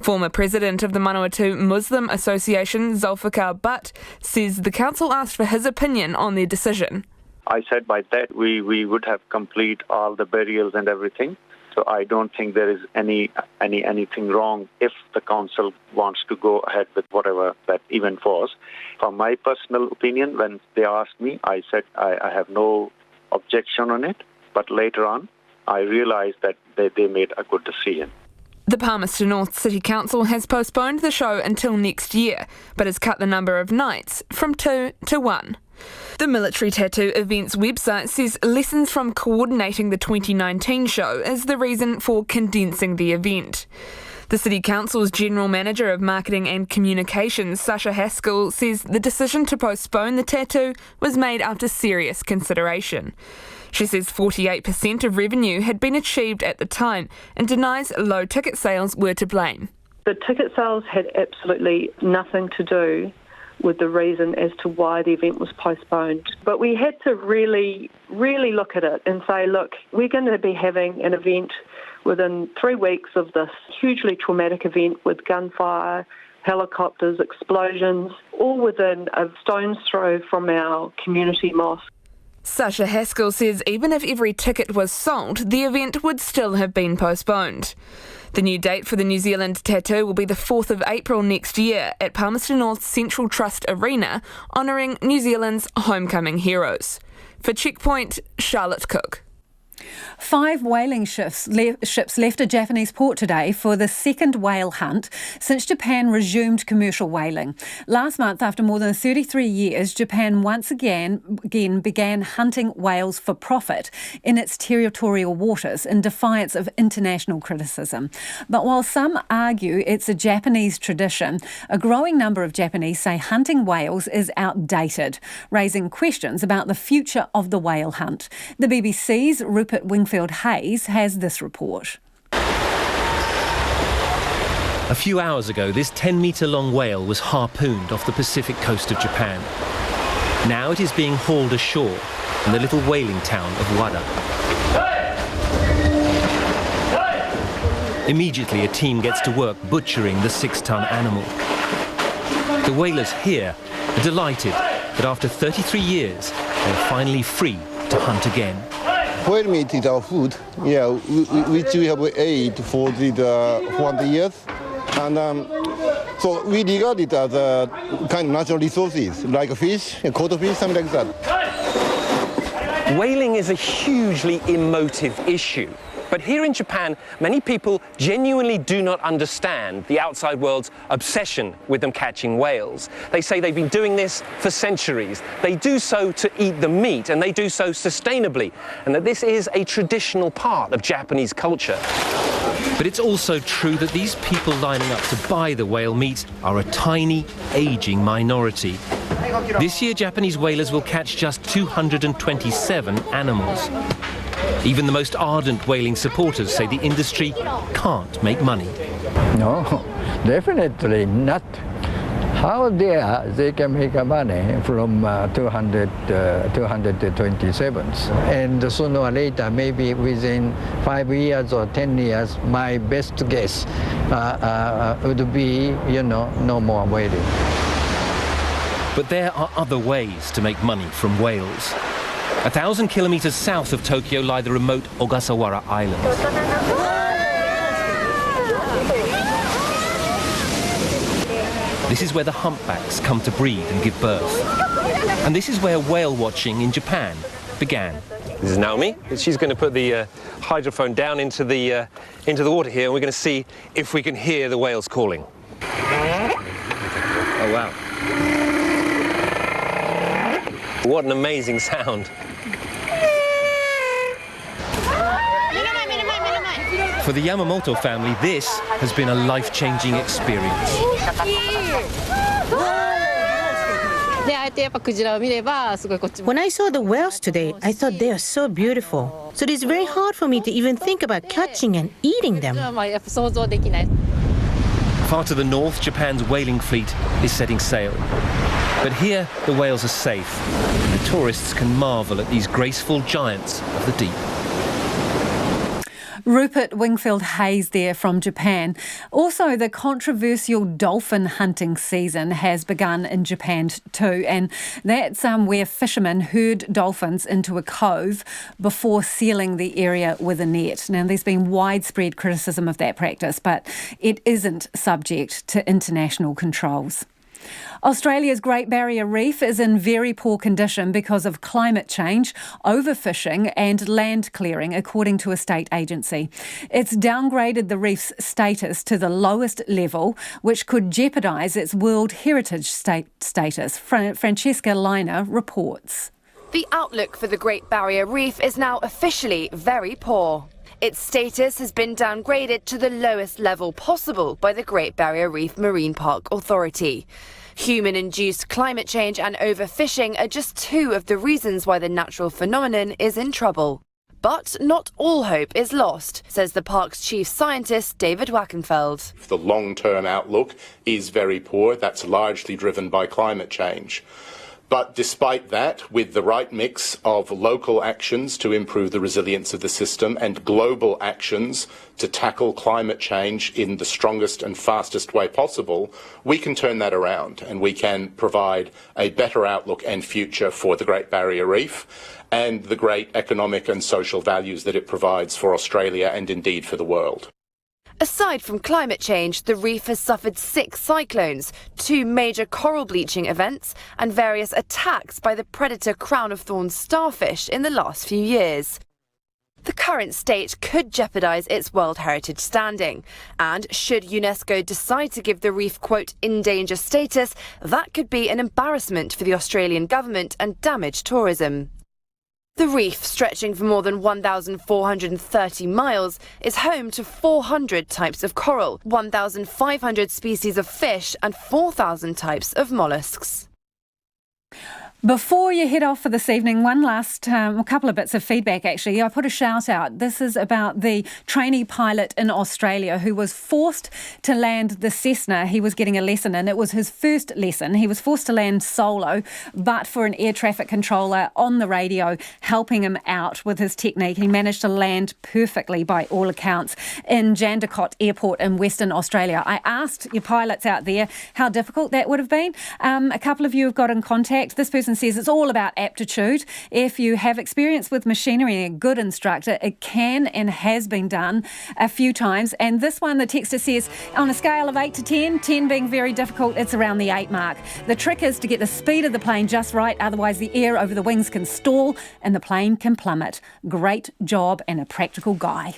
Former president of the Manawatu Muslim Association, Zulfikar Butt, says the council asked for his opinion on their decision. I said by that we would have complete all the burials and everything. So I don't think there is anything wrong if the council wants to go ahead with whatever that event was. From my personal opinion, when they asked me, I said I have no objection on it, but later on I realised that they made a good decision. The Palmerston North City Council has postponed the show until next year, but has cut the number of nights from 2 to 1. The Military Tattoo Events website says lessons from coordinating the 2019 show is the reason for condensing the event. The City Council's General Manager of Marketing and Communications, Sasha Haskell, says the decision to postpone the tattoo was made after serious consideration. She says 48% of revenue had been achieved at the time and denies low ticket sales were to blame. The ticket sales had absolutely nothing to do with the reason as to why the event was postponed. But we had to really look at it and say, look, we're going to be having an event within 3 weeks of this hugely traumatic event with gunfire, helicopters, explosions, all within a stone's throw from our community mosque. Sasha Haskell says even if every ticket was sold, the event would still have been postponed. The new date for the New Zealand Tattoo will be the 4th of April next year at Palmerston North Central Trust Arena, honouring New Zealand's homecoming heroes. For Checkpoint, Charlotte Cook. 5 whaling ships left a Japanese port today for the second whale hunt since Japan resumed commercial whaling. Last month, after more than 33 years, Japan once again began hunting whales for profit in its territorial waters in defiance of international criticism. But while some argue it's a Japanese tradition, a growing number of Japanese say hunting whales is outdated, raising questions about the future of the whale hunt. The BBC's Rupert Wingfield-Hayes has this report. A few hours ago, this 10-metre-long whale was harpooned off the Pacific coast of Japan. Now it is being hauled ashore in the little whaling town of Wada. Immediately, a team gets to work butchering the 6-ton animal. The whalers here are delighted that after 33 years, they're finally free to hunt again. Whale meat is our food, which we have ate for the 100 years. And so we regard it as a kind of natural resources, like fish, cod fish, something like that. Whaling is a hugely emotive issue. But here in Japan, many people genuinely do not understand the outside world's obsession with them catching whales. They say they've been doing this for centuries. They do so to eat the meat, and they do so sustainably, and that this is a traditional part of Japanese culture. But it's also true that these people lining up to buy the whale meat are a tiny, ageing minority. This year, Japanese whalers will catch just 227 animals. Even the most ardent whaling supporters say the industry can't make money. No, definitely not. How dare they can make money from 227s? And sooner or later, maybe within 5 years or 10 years, my best guess would be, no more whaling. But there are other ways to make money from whales. 1,000 kilometres south of Tokyo lie the remote Ogasawara Islands. This is where the humpbacks come to breed and give birth. And this is where whale watching in Japan began. This is Naomi. She's going to put the hydrophone down into the water here, and we're going to see if we can hear the whales calling. Oh, wow. What an amazing sound. For the Yamamoto family, this has been a life-changing experience. When I saw the whales today, I thought they are so beautiful. So it is very hard for me to even think about catching and eating them. Far to the north, Japan's whaling fleet is setting sail. But here, the whales are safe, and tourists can marvel at these graceful giants of the deep. Rupert Wingfield-Hayes there from Japan. Also, the controversial dolphin hunting season has begun in Japan too, and that's where fishermen herd dolphins into a cove before sealing the area with a net. Now, there's been widespread criticism of that practice, but it isn't subject to international controls. Australia's Great Barrier Reef is in very poor condition because of climate change, overfishing and land clearing, according to a state agency. It's downgraded the reef's status to the lowest level, which could jeopardise its World Heritage status. Francesca Liner reports. The outlook for the Great Barrier Reef is now officially very poor. Its status has been downgraded to the lowest level possible by the Great Barrier Reef Marine Park Authority. Human-induced climate change and overfishing are just two of the reasons why the natural phenomenon is in trouble. But not all hope is lost, says the park's chief scientist, David Wackenfeld. The long-term outlook is very poor. That's largely driven by climate change. But despite that, with the right mix of local actions to improve the resilience of the system and global actions to tackle climate change in the strongest and fastest way possible, we can turn that around and we can provide a better outlook and future for the Great Barrier Reef and the great economic and social values that it provides for Australia and indeed for the world. Aside from climate change, the reef has suffered 6 cyclones, 2 major coral bleaching events, and various attacks by the predator crown-of-thorns starfish in the last few years. The current state could jeopardise its World Heritage standing, and should UNESCO decide to give the reef, quote, in danger status, that could be an embarrassment for the Australian government and damage tourism. The reef, stretching for more than 1,430 miles, is home to 400 types of coral, 1,500 species of fish and 4,000 types of molluscs. Before you head off for this evening, one last couple of bits of feedback, actually. I put a shout out. This is about the trainee pilot in Australia who was forced to land the Cessna he was getting a lesson in. It was his first lesson. He was forced to land solo, but for an air traffic controller on the radio helping him out with his technique, he managed to land perfectly by all accounts in Jandakot Airport in Western Australia. I asked your pilots out there how difficult that would have been. A couple of you have got in contact. This person says it's all about aptitude. If you have experience with machinery and a good instructor, it can and has been done a few times. And this one, the texter says, on a scale of 8 to 10, 10 being very difficult, it's around the 8 mark. The trick is to get the speed of the plane just right, otherwise the air over the wings can stall and the plane can plummet. Great job and a practical guy.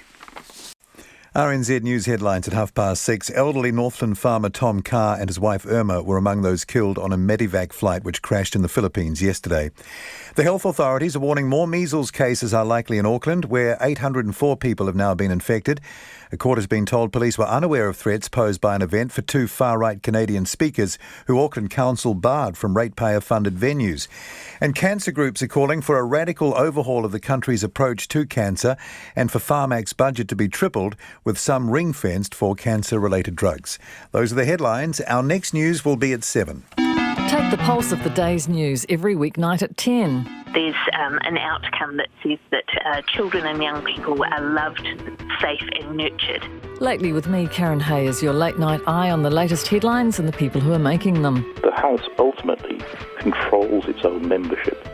RNZ News headlines at 6:30. Elderly Northland farmer Tom Carr and his wife Irma were among those killed on a Medivac flight which crashed in the Philippines yesterday. The health authorities are warning more measles cases are likely in Auckland, where 804 people have now been infected. A court has been told police were unaware of threats posed by an event for 2 far-right Canadian speakers who Auckland Council barred from ratepayer-funded venues. And cancer groups are calling for a radical overhaul of the country's approach to cancer and for Pharmac's budget to be tripled, with some ring-fenced for cancer-related drugs. Those are the headlines. Our next news will be at 7. Take the pulse of the day's news every weeknight at 10. There's an outcome that says that children and young people are loved, safe and nurtured. Lately with me, Karen Hayes, your late-night eye on the latest headlines and the people who are making them. The House ultimately controls its own membership.